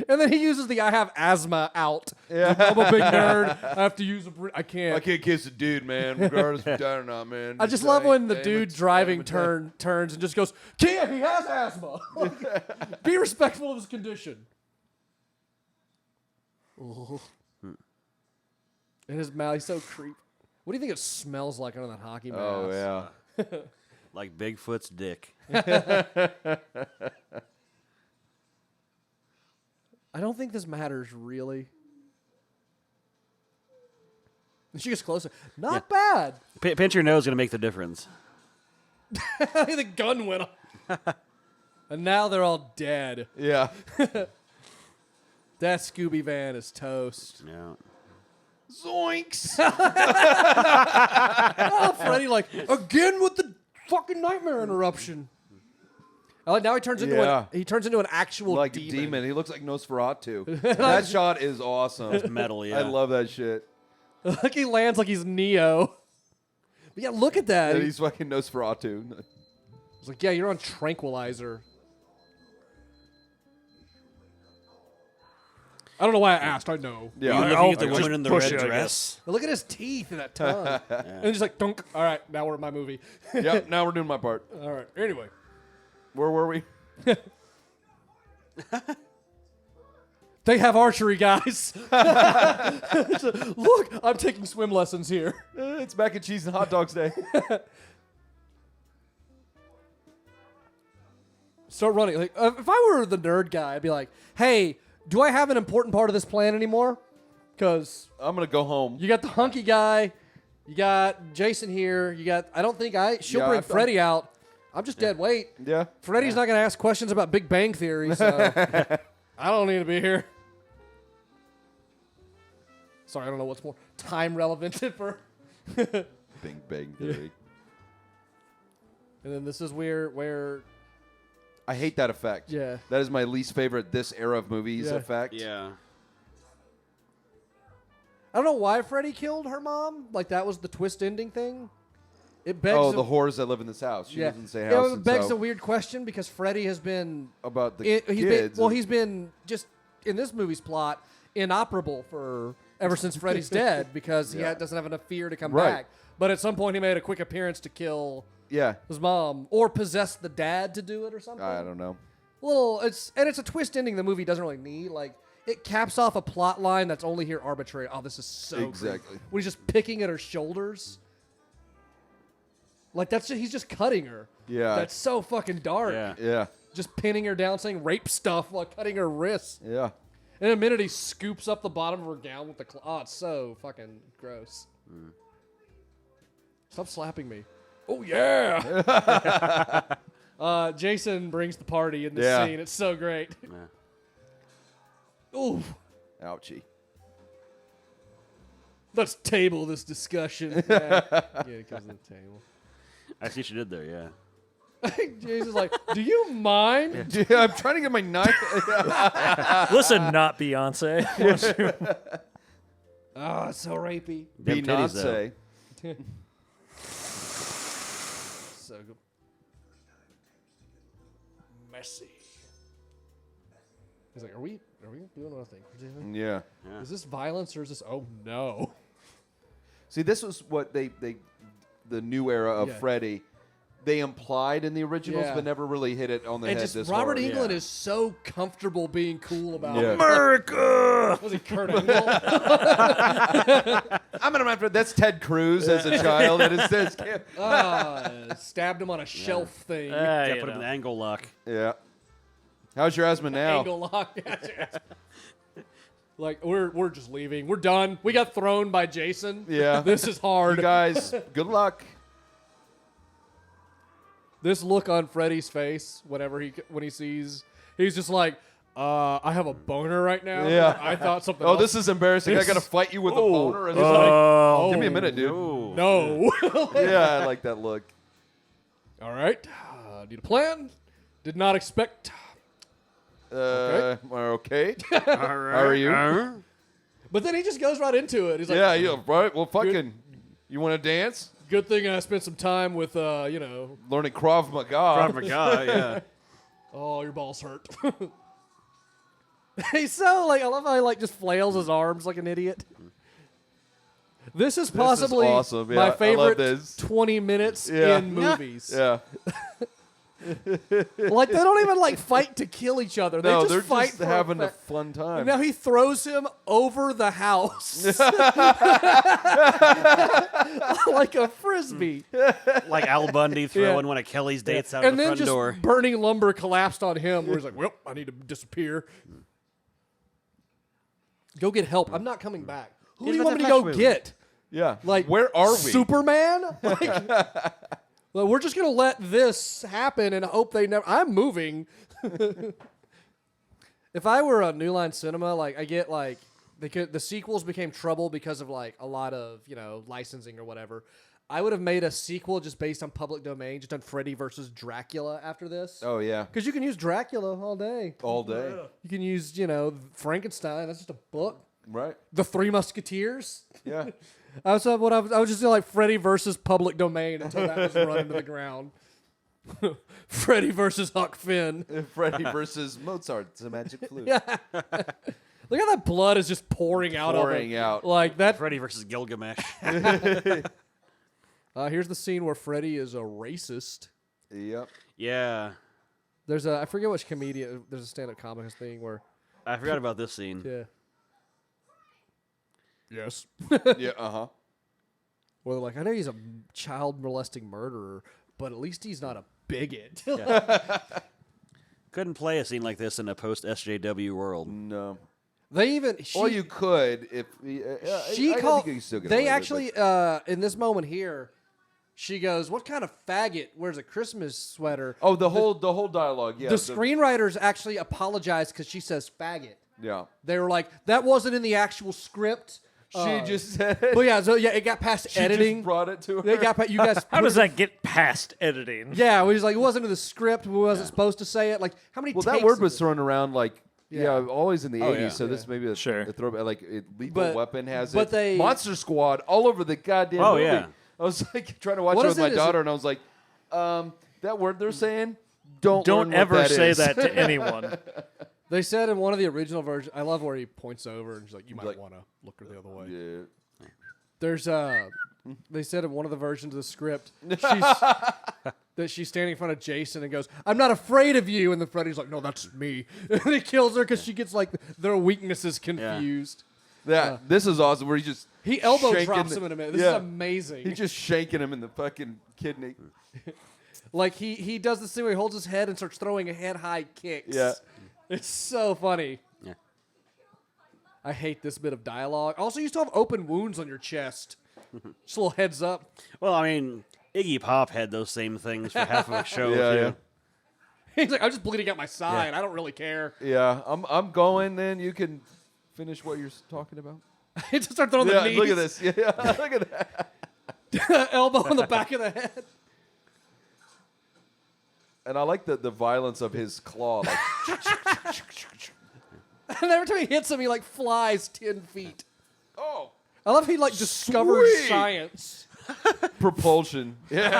And then he uses the I have asthma out.
Yeah.
I'm a big nerd. I have to use I can't.
I can't kiss a dude, man, regardless if you're dying or not, man.
I just love when the
Damn
dude
it,
driving
damn it.
turns and just goes, can't, he has asthma. Be respectful of his condition. And his mouth, he's so creepy. What do you think it smells like under that hockey mask?
Oh, yeah.
Like Bigfoot's dick.
I don't think this matters, really. And she gets closer. Not bad.
Pinch your nose gonna make the difference.
The gun went off. And now they're all dead.
Yeah.
That Scooby van is toast.
Yeah.
Zoinks.
Oh, Freddy, like, again with the fucking nightmare interruption. Oh, now he turns into an actual
Like
demon.
a demon. He looks like Nosferatu. That shot is awesome.
Metal, yeah.
I love that shit.
Like he lands like he's Neo. But yeah, look at that.
And he's fucking Nosferatu.
It's like, yeah, you're on tranquilizer. I don't know why I asked. I know.
Yeah.
You looking at the woman in the
push
red
it, I
dress?
But look at his teeth and that tongue. And he's like, dunk. All right, now we're at my movie.
Yep. Now we're doing my part.
All right. Anyway.
Where were we?
They have archery, guys. Look, I'm taking swim lessons here.
It's mac and cheese and hot dogs day.
Start running. Like, if I were the nerd guy, I'd be like, hey, do I have an important part of this plan anymore? Because
I'm gonna go home.
you got the hunky guy, you got Jason here, you got. I don't think she'll
Yeah,
bring
I thought-
Freddy out. I'm just dead weight.
Yeah.
Freddy's not going to ask questions about Big Bang Theory, so I don't need to be here. Sorry, I don't know what's more time relevant for.
Bing bang theory.
And then this is where
I hate that effect.
Yeah.
That is my least favorite this era of movies
Yeah.
effect.
Yeah.
I don't know why Freddy killed her mom. Like that was the twist ending thing. It begs.
Oh, the whores that live in this house. She doesn't say house.
It begs a weird question because Freddy has been
about the
kids.
kids.
He's been just in this movie's plot inoperable for ever since Freddy's dead because he doesn't have enough fear to come back. But at some point, he made a quick appearance to kill his mom or possess the dad to do it or something.
I don't know.
It's a twist ending the movie doesn't really need. Like it caps off a plot line that's only here arbitrary. Oh, this is so
Exactly.
creepy. When he's just picking at her shoulders. Like he's just cutting her.
Yeah.
That's so fucking dark.
Yeah.
Yeah.
Just pinning her down, saying rape stuff while cutting her wrists.
Yeah.
In a minute, he scoops up the bottom of her gown with the oh, it's so fucking gross. Stop slapping me. Oh, yeah. Jason brings the party in this scene. It's so great.
Yeah.
Ooh.
Ouchie.
Let's table this discussion. Yeah, it comes to the table.
I see what you did there, yeah.
Jason's like, do you mind?
Dude, I'm trying to get my knife.
Listen, not Beyonce.
Oh, it's so rapey.
Them titties, though.
Beyonce.
So good. Messy. He's like, are we doing what I think we're doing?
Yeah.
Is this violence or is this? Oh no!
See, this was what the new era of
Yeah.
Freddy. They implied in the originals,
Yeah.
but never really hit it on the
And
head.
just
This
Robert
hard.
Englund is so comfortable being cool about
Yeah.
it.
America!
Was he Kurt Angle?
I'm gonna remember that's Ted Cruz as a child. It is this kid.
Stabbed him on a shelf thing.
Yeah,
you
put him in
know.
angle lock.
Yeah. How's your asthma now?
Angle lock. Like we're just leaving. We're done. We got thrown by Jason.
Yeah.
This is hard.
You guys, good luck.
This look on Freddy's face when he sees, he's just like, I have a boner right now.
Yeah.
I thought something.
Oh,
else.
this is embarrassing. I gotta fight you with a boner. And
Oh,
give me a minute, dude.
no.
Yeah, I like that look.
All right. Need a plan. Did not expect.
Okay.
All right.
How are you?
But then he just goes right into it. He's like,
Yeah, yeah, right. Well, fucking, you want to dance?
good thing I spent some time with,
Learning Krav Maga.
Krav Maga, yeah.
oh, your balls hurt. He's so, I love how he, just flails his arms like an idiot. This is possibly
awesome. Yeah, I
my
love
favorite
this.
20 minutes
Yeah.
in movies.
Yeah.
They don't even, fight to kill each other. They
No,
just
they're
fight
just
for
having a
effect.
fun time.
And now he throws him over the house. Like a frisbee.
Like Al Bundy throwing
Yeah.
one of Kelly's dates out
And
the
then
front
just
door.
burning lumber collapsed on him where he's like, well, I need to disappear. Go get help. I'm not coming back. Who do you
He's
want me to
about
go
to
get?
Yeah.
Like,
where are we?
Superman? Well, we're just going to let this happen and hope they never... I'm moving. If I were a New Line Cinema, I get, the sequels became trouble because of, a lot of, licensing or whatever. I would have made a sequel just based on public domain, just on Freddy versus Dracula after this.
Oh, yeah.
Because you can use Dracula all day.
All day.
You can use, Frankenstein. That's just a book.
Right.
The Three Musketeers.
Yeah.
I was just doing Freddy versus public domain until that was run into the ground. Freddy versus Huck Finn.
Freddy versus Mozart, the magic flute.
Yeah. Look how that blood is just pouring out of him.
Pouring out.
Like that.
Freddy versus Gilgamesh.
Here's the scene where Freddy is a racist.
Yep.
Yeah.
There's I forget which comedian. There's a stand-up comic thing where.
I forgot about this scene.
Yeah. Yes.
Yeah.
Where they're like, I know he's a child molesting murderer, but at least he's not a bigot.
Couldn't play a scene like this in a post SJW world.
No.
They even.
Well, you could if
She
I
called.
think you still get
They
away with it,
actually, in this moment here, she goes, "What kind of faggot wears a Christmas sweater?"
Oh, the whole dialogue. Yeah.
The screenwriters actually apologized because she says faggot.
Yeah.
They were like, "That wasn't in the actual script."
She just said.
But yeah, so yeah, it got past
She
editing.
just brought it to her.
They got you guys.
How does that get past editing?
Yeah, we was like, it wasn't in the script. We wasn't supposed to say it. Like, how many?
Well,
takes
that word
is
was
it?
thrown around like always in the 80s.
yeah.
So this may be a
Sure.
throwback. Like Lethal
But-
Weapon has
but
it.
they-
Monster Squad all over the goddamn
Oh,
movie.
yeah.
I was like trying to watch
What
it
is
with my
it? Is
daughter,
it-
and I was like, that word they're saying. Don't learn what
ever say
is.
that to anyone.
They said in one of the original versions. I love where he points over and he's like, "You might
like-
want to look her the other way."
Yeah.
There's they said in one of the versions of the script, that she's standing in front of Jason and goes, "I'm not afraid of you," and then Freddy's like, "No, that's me," and he kills her because she gets like their weaknesses confused.
This is awesome. Where he just
He elbow
shanking
drops him in a minute. This is amazing.
He's just shanking him in the fucking kidney.
Like he does this thing where he holds his head and starts throwing head high kicks.
Yeah.
It's so funny.
Yeah.
I hate this bit of dialogue. Also, you still have open wounds on your chest. Just a little heads up.
Well, I mean, Iggy Pop had those same things for half of a show,
Yeah,
too.
yeah.
He's like, I'm just bleeding out my side. I don't really care.
Yeah, I'm going. Then you can finish what you're talking about.
He just starts throwing
Yeah,
the knees.
look at this. Yeah, look at that.
Elbow on the back of the head.
And I like the violence of his claw. Like,
And every time he hits him, he like flies 10 feet.
oh,
I love he like discovered
Sweet.
science.
propulsion. Yeah,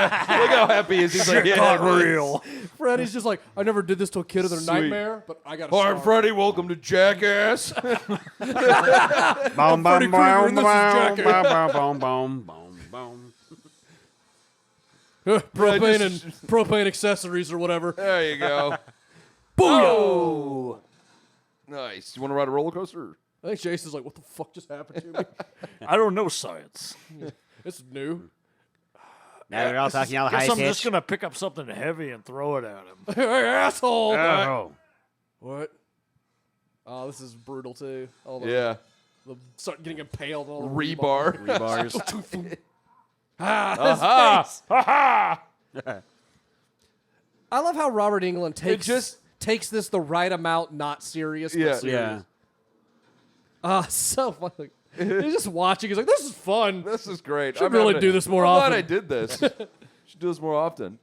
look how happy he is. He's like, yeah,
Got
really.
real.
Freddy's just like, I never did this to a kid with a
Sweet.
nightmare, but I got to
All right, Freddy, welcome to Jackass.
Boom,
Freddy Krueger, and this is Jackass.
boom, boom, boom, boom.
Propane
Yeah,
and propane accessories or whatever.
There you go.
Booyah!
Nice. You want to ride a roller coaster?
I think Jason's like, what the fuck just happened to me?
I don't know science.
It's new.
Now we're all talking all high
Guess I'm
pitch.
just gonna pick up something heavy and throw it at him.
Hey, asshole!
Oh.
What? Oh, this is brutal too. All the,
Yeah.
the start getting impaled on all the
Rebar.
Rebars.
Ah, his face.
Ha
I love how Robert Englund
just-
takes this the right amount, not serious.
Yeah.
But serious.
Yeah.
So funny. He's just watching. He's like, "This is fun."
This is great.
Should really do this more
I'm
often.
glad I did this. Should do this more often.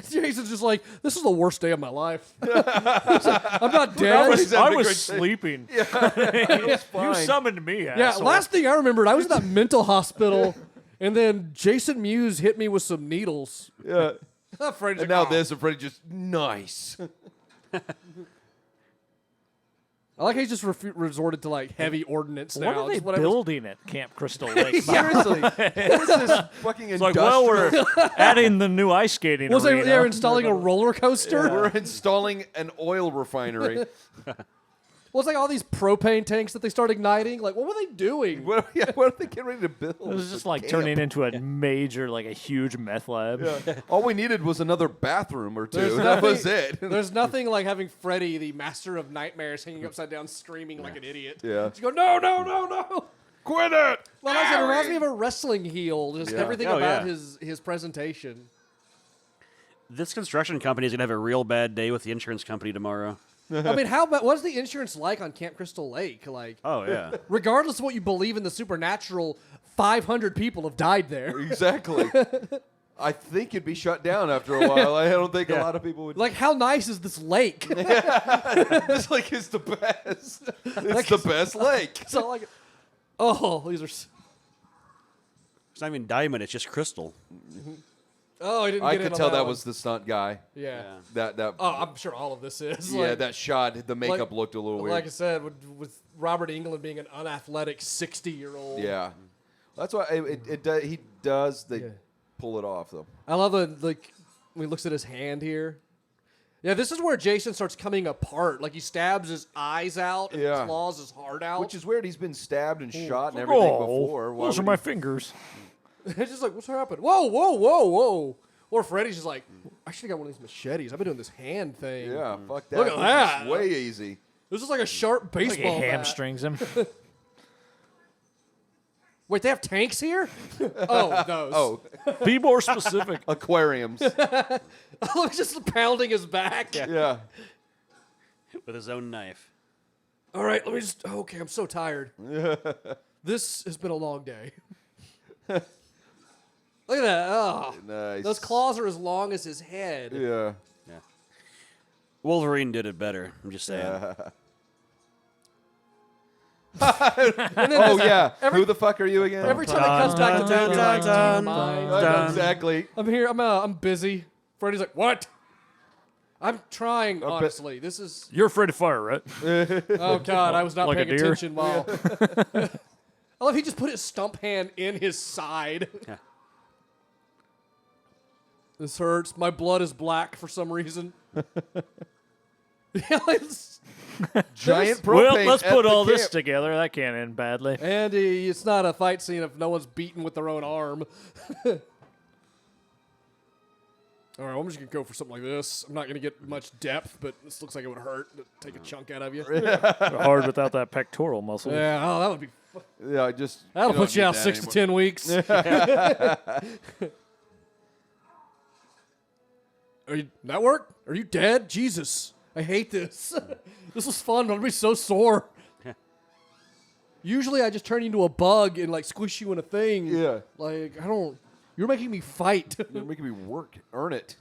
Jason's just like, "This is the worst day of my life." I'm not dead.
He's having
I
a
was
great day.
sleeping.
It's
You
fine.
summoned me,
Yeah,
asshole.
last thing I remembered, I was in that mental hospital, and then Jason Mewes hit me with some needles.
Yeah.
Freddy's
And
like,
now
"Oh."
this, and Freddy just nice.
I like how he's just resorted to like heavy ordnance
What
now.
are they
Just whatever.
building at Camp Crystal Lake?
Seriously, what is this fucking
It's like, well,
industrial?
we're adding the new ice skating
Was
arena.
they're installing a roller coaster?
We're installing an oil refinery.
Well, it's like all these propane tanks that they start igniting. Like, what were they doing?
what are they getting ready to build?
It was just
A
like
camp.
turning into a major, like a huge meth lab.
Yeah. All we needed was another bathroom or two.
There's
That
nothing-
was it.
There's nothing like having Freddy, the master of nightmares, hanging upside down, screaming like an idiot.
Yeah.
Just go, no, no, no, no.
Quit it!
Well, like I said, it reminds me of a wrestling heel. Just
Yeah.
everything
Oh,
about
yeah.
his presentation.
This construction company is going to have a real bad day with the insurance company tomorrow.
I mean, how about what's the insurance like on Camp Crystal Lake? Like,
Oh, yeah.
regardless of what you believe in the supernatural, 500 people have died there.
Exactly. I think it'd be shut down after a while. I don't think a lot of people would.
Like, how nice is this lake?
This lake is the best. It's the best lake.
So like, oh, these are.
It's not even diamond, it's just crystal.
Oh, he didn't
I
get in
could
on
tell
that
that
one.
was the stunt guy.
Yeah.
That
Oh, I'm sure all of this is.
yeah,
Like,
that shot, the makeup looked a little weird.
like I said, with Robert Englund being an unathletic 60-year-old.
Yeah, that's why he does. They pull it off though.
I love when he looks at his hand here. Yeah, this is where Jason starts coming apart. Like he stabs his eyes out and claws his heart out.
Which is weird. He's been stabbed and shot and everything before.
Those are my fingers.
It's just like, what's happened? Whoa, whoa, whoa, whoa. Or Freddy's just like, I should have got one of these machetes. I've been doing this hand thing.
Yeah, fuck that.
Look at that.
This is way easy.
This is like a sharp baseball
Like it
bat.
hamstrings him.
Wait, they have tanks here? Oh, those.
Oh,
Be more specific.
aquariums.
Oh, he's just pounding his back.
Yeah.
With his own knife.
All right, let me just. Okay, I'm so tired. This has been a long day. Look at that. Oh,
Nice.
those claws are as long as his head.
Yeah.
Yeah. Wolverine did it better. I'm just saying.
Oh yeah. Who the fuck are you again?
Every time it comes back to that, you're like,
dun,
"Mine."
I know exactly.
I'm here. I'm busy. Freddy's like, what? I'm trying, honestly. This is.
You're afraid of fire, right?
Oh God, I was not
Like a
paying
deer?
attention while. I love he just put his stump hand in his side.
Yeah.
This hurts. My blood is black for some reason. Yeah, it's-
Giant propane.
Well, let's
at
put
the
all this
camp.
together. That can't end badly.
and it's not a fight scene if no one's beaten with their own arm. All right, I'm just gonna go for something like this. I'm not gonna get much depth, but this looks like it would hurt to take a chunk out of you.
Hard without that pectoral muscle.
Yeah, oh, that would be.
Yeah, just
That'll
you don't
put you
need
out
that
6 to
anymore.
10 weeks. Are you that work? Are you dead? Jesus, I hate this. This was fun, but I'm gonna be so sore. Usually, I just turn you into a bug and like squish you in a thing.
Yeah.
Like I don't. You're making me fight.
You're making me work. Earn it.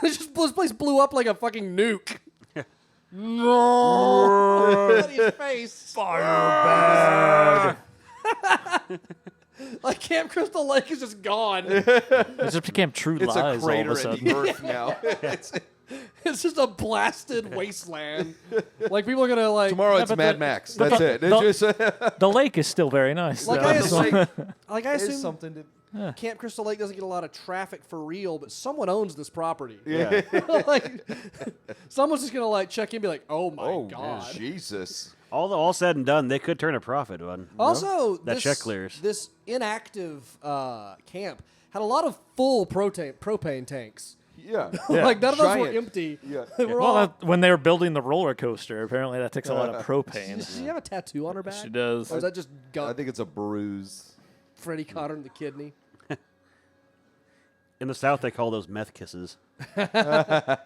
This place blew up like a fucking nuke. No! His face.
Fire bad.
Like Camp Crystal Lake is just gone.
It just became True
It's a
Lies all of
crater
a
in
sudden.
the earth now.
It's just a blasted wasteland. Like people are gonna like.
Tomorrow it's
but
Mad
the-
Max.
but
That's
the-
it.
the-
It's just
The lake is still very nice.
Like
though.
I assume, like I
it's
assume
something to.
Camp Crystal Lake doesn't get a lot of traffic for real, but someone owns this property.
Yeah.
Like someone's just gonna like check in and be like, oh my
Oh
god.
Jesus.
All said and done, they could turn a profit on.
Also,
That check clears.
This inactive camp had a lot of full propane tanks.
Yeah.
Yeah.
Like none of those were
Giant.
empty.
Yeah.
They were
Well,
all.
when they were building the roller coaster, apparently that takes a lot of propane.
Does she have a tattoo on her back?
She does.
Or is that just
I think it's a bruise.
Freddy caught her in the kidney?
In the South, they call those meth kisses.
Just gotta,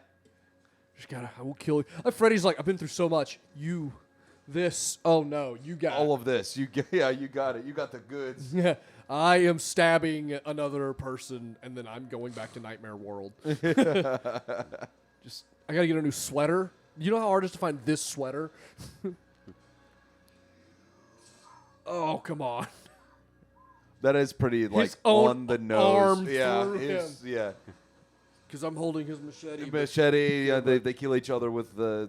I will kill you. Freddy's like, I've been through so much. You, this, oh no, you got
All of this. You got it. You got the goods.
Yeah, I am stabbing another person, and then I'm going back to Nightmare World. Just, I gotta get a new sweater. You know how hard it is to find this sweater? Oh, come on.
That is pretty like
His own
on the nose.
arm
Yeah.
through
his- yeah.
Because I'm holding his machete. but-
Machete. Yeah, they kill each other with the.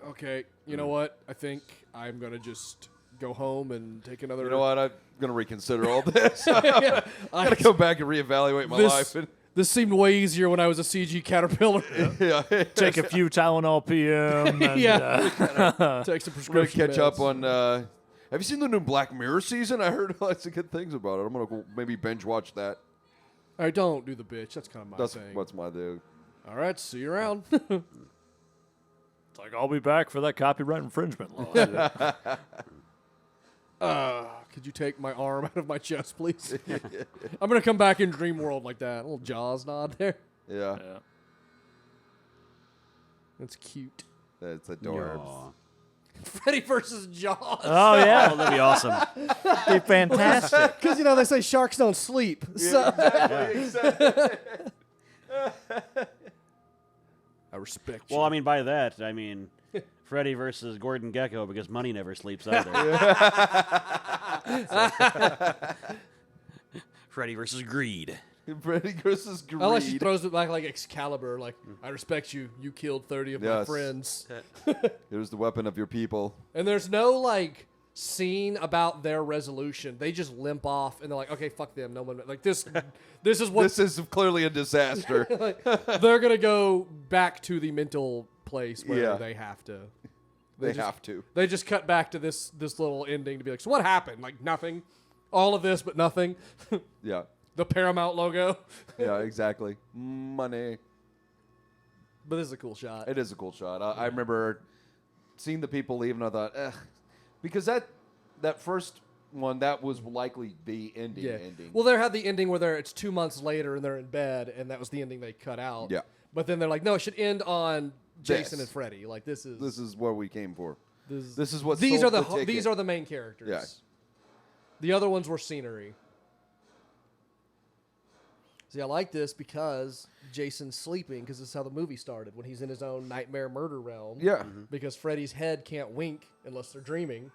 Okay, you know what? I think I'm gonna just go home and take another.
You know what? I'm gonna reconsider all this.
I
Gotta go back and reevaluate my life.
This seemed way easier when I was a CG caterpillar.
Yeah.
Take a few Tylenol PM. And,
Yeah. Take some
I'm gonna
prescription
catch up
meds.
on. Have you seen the new Black Mirror season? I heard lots of good things about it. I'm gonna go maybe binge watch that.
I don't do the bitch. That's kind of my
That's
thing.
what's my do.
All right, see you around.
It's like, I'll be back for that copyright infringement lawsuit.
Could you take my arm out of my chest, please? I'm gonna come back in Dream World like that. A little Jaws nod there.
Yeah,
Yeah.
That's cute.
that's adorable.
Aw.
Freddy versus Jaws.
Oh, yeah.
Oh, that'd be awesome.
Be fantastic.
Because they say sharks don't sleep. So I respect you.
Well, I mean, by that, I mean Freddy versus Gordon Gekko because money never sleeps either. Freddy versus Greed.
Freddy versus Greed.
I like she throws it back like Excalibur. Like, I respect you. You killed 30 of my friends.
Here's the weapon of your people.
And there's no, like, scene about their resolution. They just limp off, and they're like, okay, fuck them. No one... Like, this is what...
This is clearly a disaster.
Like, they're going to go back to the mental place where they have to.
They have to.
They just cut back to this little ending to be like, so what happened? Like, nothing. All of this, but nothing.
Yeah.
The Paramount logo.
Yeah, exactly. Money.
But this is a cool shot.
It is a cool shot. I remember seeing the people leave, and I thought, because that first one, that was likely the ending.
Well, they had the ending where it's 2 months later and they're in bed, and that was the ending they cut out.
Yeah.
But then they're like, no, it should end on Jason and Freddy. Like, this is
what we came for. This is what
these
sold
are
the ticket.
these are the main characters.
Yeah.
The other ones were scenery. See, I like this because Jason's sleeping, because this is how the movie started, when he's in his own nightmare murder realm.
Yeah.
Because Freddy's head can't wink unless they're dreaming,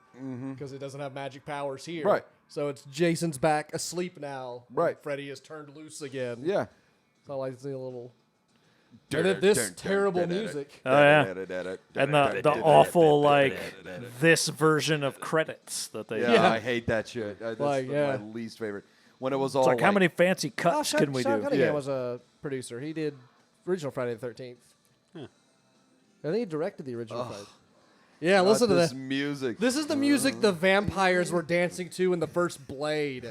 because it doesn't have magic powers here.
Right.
So it's Jason's back asleep now.
Right.
Freddy is turned loose again.
Yeah.
So I like to see a little... And then this terrible music.
Oh, yeah. And the awful, like, this version of credits that they
Yeah, I hate that shit. That's
Like,
my least favorite. When it was all
It's like, how many fancy cuts
Sean
can we do?
Cunningham was a producer. He did original Friday the 13th.
Huh.
I think he directed the original Friday. Yeah, listen to
this
this.
music.
This is the music the vampires were dancing to in the first Blade.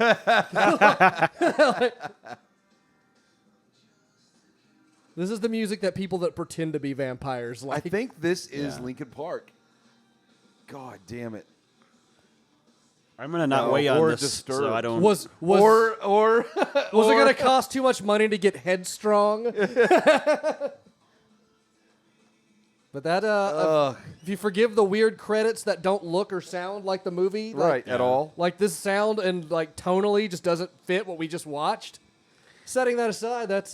This is the music that people that pretend to be vampires like.
I think this is Linkin Park. God damn it.
I'm gonna not weigh on this,
Disturbed.
so I don't.
Was
or
was it going to cost too much money to get Headstrong? But that, if you forgive the weird credits that don't look or sound like the movie, like,
at all.
like this sound and like tonally just doesn't fit what we just watched. Setting that aside, that's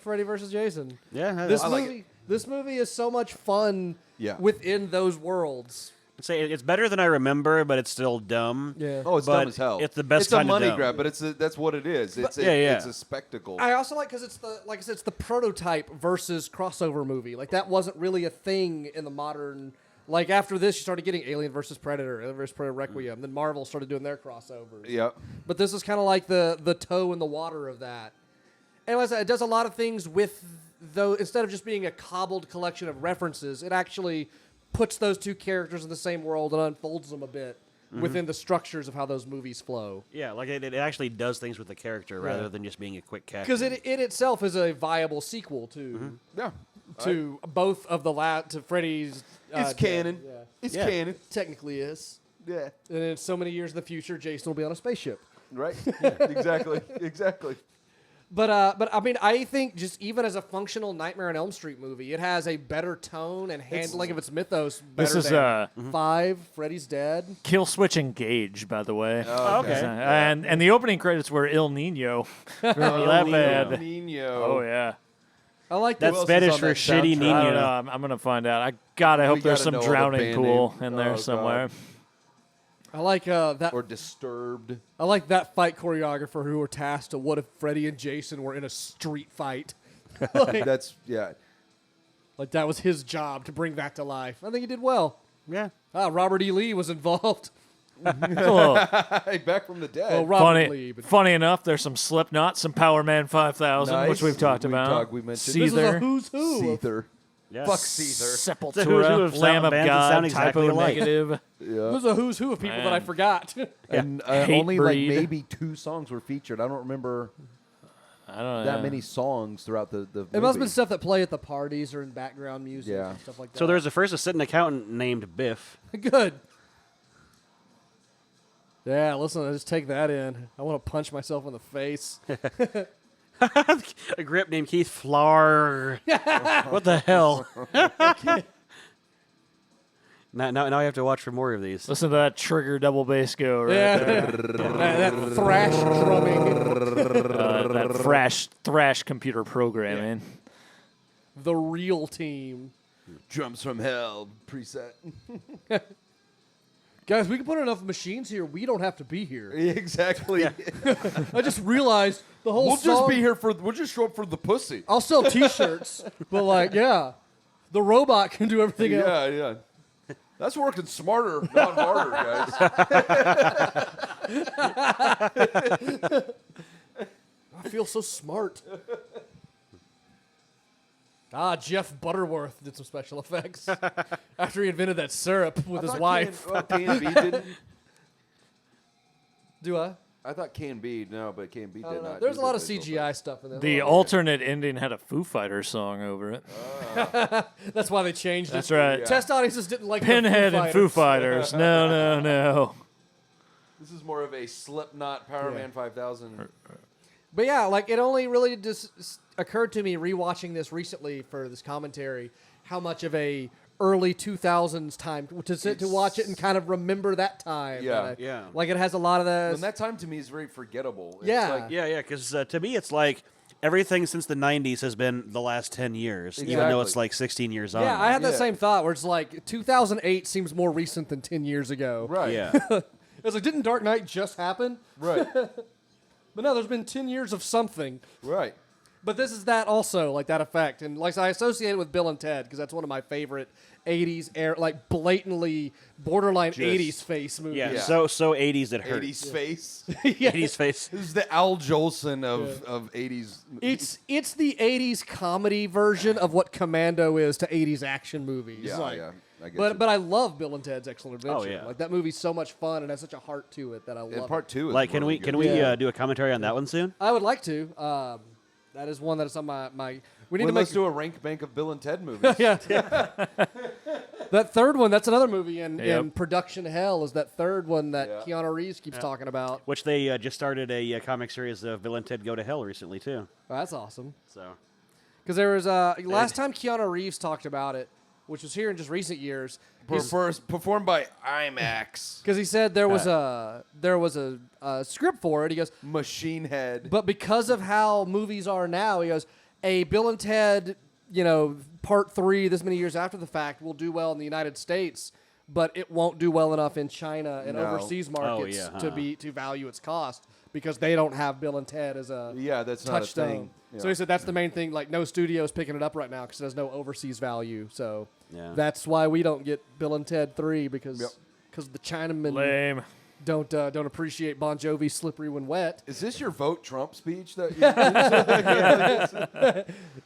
Freddy versus Jason.
Yeah,
This movie is so much fun within those worlds.
I'd say it's better than I remember, but it's still dumb.
Yeah.
Oh, it's
But
dumb as hell.
it's the best
It's a
kind of
money
dumb.
grab, but that's what it is. It's a spectacle.
I also like because it's the like I said, it's the prototype versus crossover movie. Like that wasn't really a thing in the modern. Like after this, you started getting Alien versus Predator, Alien versus Predator Requiem. Then Marvel started doing their crossovers.
Yep.
But this is kind of like the toe in the water of that. And like I said, it does a lot of things with though instead of just being a cobbled collection of references, it actually puts those two characters in the same world and unfolds them a bit within the structures of how those movies flow.
Yeah, like it actually does things with the character rather than just being a quick catch.
Because it itself is a viable sequel to both of the to Freddy's.
It's canon.
Yeah.
It's canon.
Technically is.
Yeah.
And in so many years in the future, Jason will be on a spaceship.
Right. Exactly. Exactly.
But I mean, I think just even as a functional Nightmare on Elm Street movie, it has a better tone and handling of its mythos.
This is
than 5, Freddy's Dead.
Kill Switch Engage, by the way.
Oh, okay.
And the opening credits were Il Nino. Remember that band?
Nino.
Oh, yeah.
I like
That's
else is
Spanish
on
for
that
shitty
soundtrack?
I don't know.
Nino.
I'm going to find out. I hope there's
gotta
some
know all the
Drowning
band
Pool
name.
in there
Oh,
somewhere.
God.
I like that.
Or Disturbed.
I like that fight choreographer who were tasked to what if Freddy and Jason were in a street fight. like that was his job to bring that to life. I think he did well.
Yeah.
Robert E. Lee was involved.
Hey, back from the dead.
Well, Robert Lee. But
Funny enough, there's some Slipknot, some Power Man 5000,
Nice.
which we've talked about.
We mentioned
this is a
Seether,
who's who.
Seether.
Yeah.
Fuck Seether.
It's a who's who
Sepultura,
of
Lamb of
bands that
God,
sound exactly
Typo
alike.
Negative.
Yeah.
This is a who's who of people that I forgot.
And
Hate
only
Breed.
like maybe 2 songs were featured. I don't remember
I don't know.
that many songs throughout the movie.
It must have been stuff that play at the parties or in background music
Yeah.
and stuff like that.
So there's a first assistant accountant named Biff.
Good. Yeah, listen, I just take that in. I want to punch myself in the face.
A grip named Keith Flower. What the hell? Now I have to watch for more of these.
Listen to that trigger double bass go right
Yeah.
there.
that thrash drumming.
That thrash computer programming.
The real team.
Drums from Hell preset.
Guys, we can put enough machines here. We don't have to be here.
Exactly.
I just realized the whole
We'll
song.
just be here we'll just show up for the pussy.
I'll sell T-shirts, but like, yeah, the robot can do everything else.
Yeah. That's working smarter, not harder, guys.
I feel so smart. Jeff Butterworth did some special effects after he invented that syrup with his wife.
K&B didn't.
Do I?
I thought K&B, no, but K&B did not.
There's
do
a lot
the
of
visual
CGI
effects.
stuff in there.
The alternate ending had a Foo Fighters song over it.
That's why they changed
That's
it.
right.
Test audiences didn't like
Pinhead
the
and Foo Fighters. No.
This is more of a Slipknot Power Man 5000.
But yeah, like it only really just occurred to me rewatching this recently for this commentary how much of a early 2000s time to sit to watch it and kind of remember that time.
Yeah.
Yeah.
Like it has a lot of the.
And that time to me is very forgettable. It's
Yeah.
like,
Yeah, because to me it's like everything since the 90s has been the last 10 years, even though
Exactly.
it's like 16 years on.
Yeah, I had that
Yeah.
same thought where it's like 2008 seems more recent than 10 years ago.
right.
Yeah.
It's like, didn't Dark Knight just happen?
Right.
But no, there's been 10 years of something.
Right.
But this is that also, like that effect. And like I associate it with Bill and Ted because that's one of my favorite 80s, like blatantly borderline
Just-
80s face movies.
Yeah,
Yeah.
so 80s it hurt.
80s face.
Yeah.
80s face.
This is the Al Jolson of 80s.
It's the 80s comedy version of what Commando is to 80s action movies.
Yeah,
Like,
yeah. I get
But I love Bill and Ted's Excellent Adventure.
Oh, yeah.
Like that movie's so much fun and has such a heart to it that I love
and
it.
part 2 is
Like, can
really
we
good.
can we
Yeah.
do a commentary on that one soon?
I would like to. That is one that is on my we need
Well,
to
let's
make
do a rank bank of Bill and Ted movies.
yeah. That third one, that's another movie in
Yep.
production hell is that third one that
Yeah.
Keanu Reeves keeps talking about.
Which they just started a comic series of Bill and Ted Go to Hell recently too.
Oh, that's awesome.
So
Because there was last time Keanu Reeves talked about it, which was here in just recent years,
Performed by IMAX.
because he said there was a script for it. He goes,
Machine Head.
but because of how movies are now, he goes, a Bill and Ted, part 3 this many years after the fact will do well in the United States, but it won't do well enough in China and
No.
overseas markets
yeah,
to value its cost because they don't have Bill and Ted as a
Yeah, that's not a
touchstone.
thing. Yeah.
So he said that's the main thing. Like no studio is picking it up right now because it has no overseas value. So
Yeah.
that's why we don't get Bill and Ted 3 because
Yep.
the Chinamen
Lame.
don't appreciate Bon Jovi's "Slippery When Wet."
Is this your vote Trump speech? That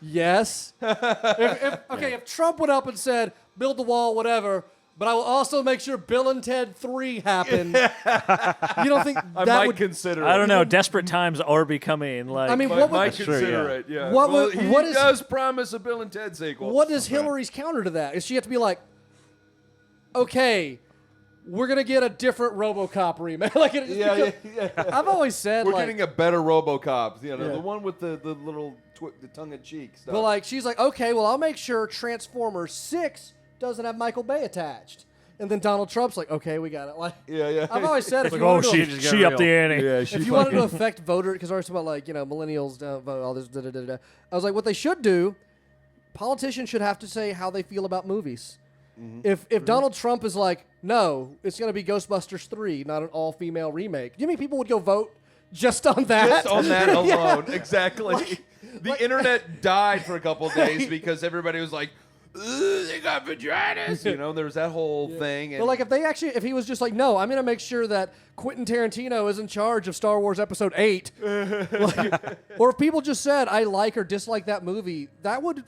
Yes. If Trump went up and said, build the wall, whatever, but I will also make sure Bill and Ted 3 happen, you don't think
I
that
might
would...
consider it.
I don't know. Desperate times are becoming like.
I mean,
I
what
might
would,
Sure,
consider
yeah.
it, yeah.
What
Well,
would-
he
what is-
does promise a Bill and Ted sequel.
what is Hillary's counter to that? Is she have to be like, okay, we're going to get a different RoboCop remake? Like it,
Yeah.
I've always said,
We're
like...
getting a better RoboCop.
Yeah.
The one with the little the tongue-in-cheek stuff.
But like she's like, okay, well I'll make sure Transformers 6 doesn't have Michael Bay attached. And then Donald Trump's like, okay, we got it. Like
yeah.
I've always said, if
like,
you
oh,
wanted to,
just get
she upped the
real.
ante.
Yeah,
if you wanted to affect voter, because I was talking about like millennials don't vote, all this. Da, da, da, da. I was like, what they should do, politicians should have to say how they feel about movies. If Donald Trump is like, no, it's going to be Ghostbusters 3, not an all-female remake. Do you mean people would go vote just on that?
Just on that
Yeah.
alone, exactly. The internet died for a couple of days because everybody was like, "Ugh, they got vaginas." There was that whole thing. And
But like if he was just like, no, I'm gonna make sure that Quentin Tarantino is in charge of Star Wars Episode 8, or if people just said I like or dislike that movie, that would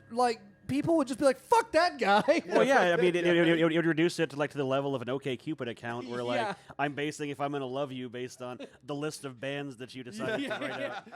people would just be like, fuck that guy.
Well, yeah, I mean, it would reduce it to the level of an OkCupid account where
Yeah.
I'm basing if I'm gonna love you based on the list of bands that you decide to write out.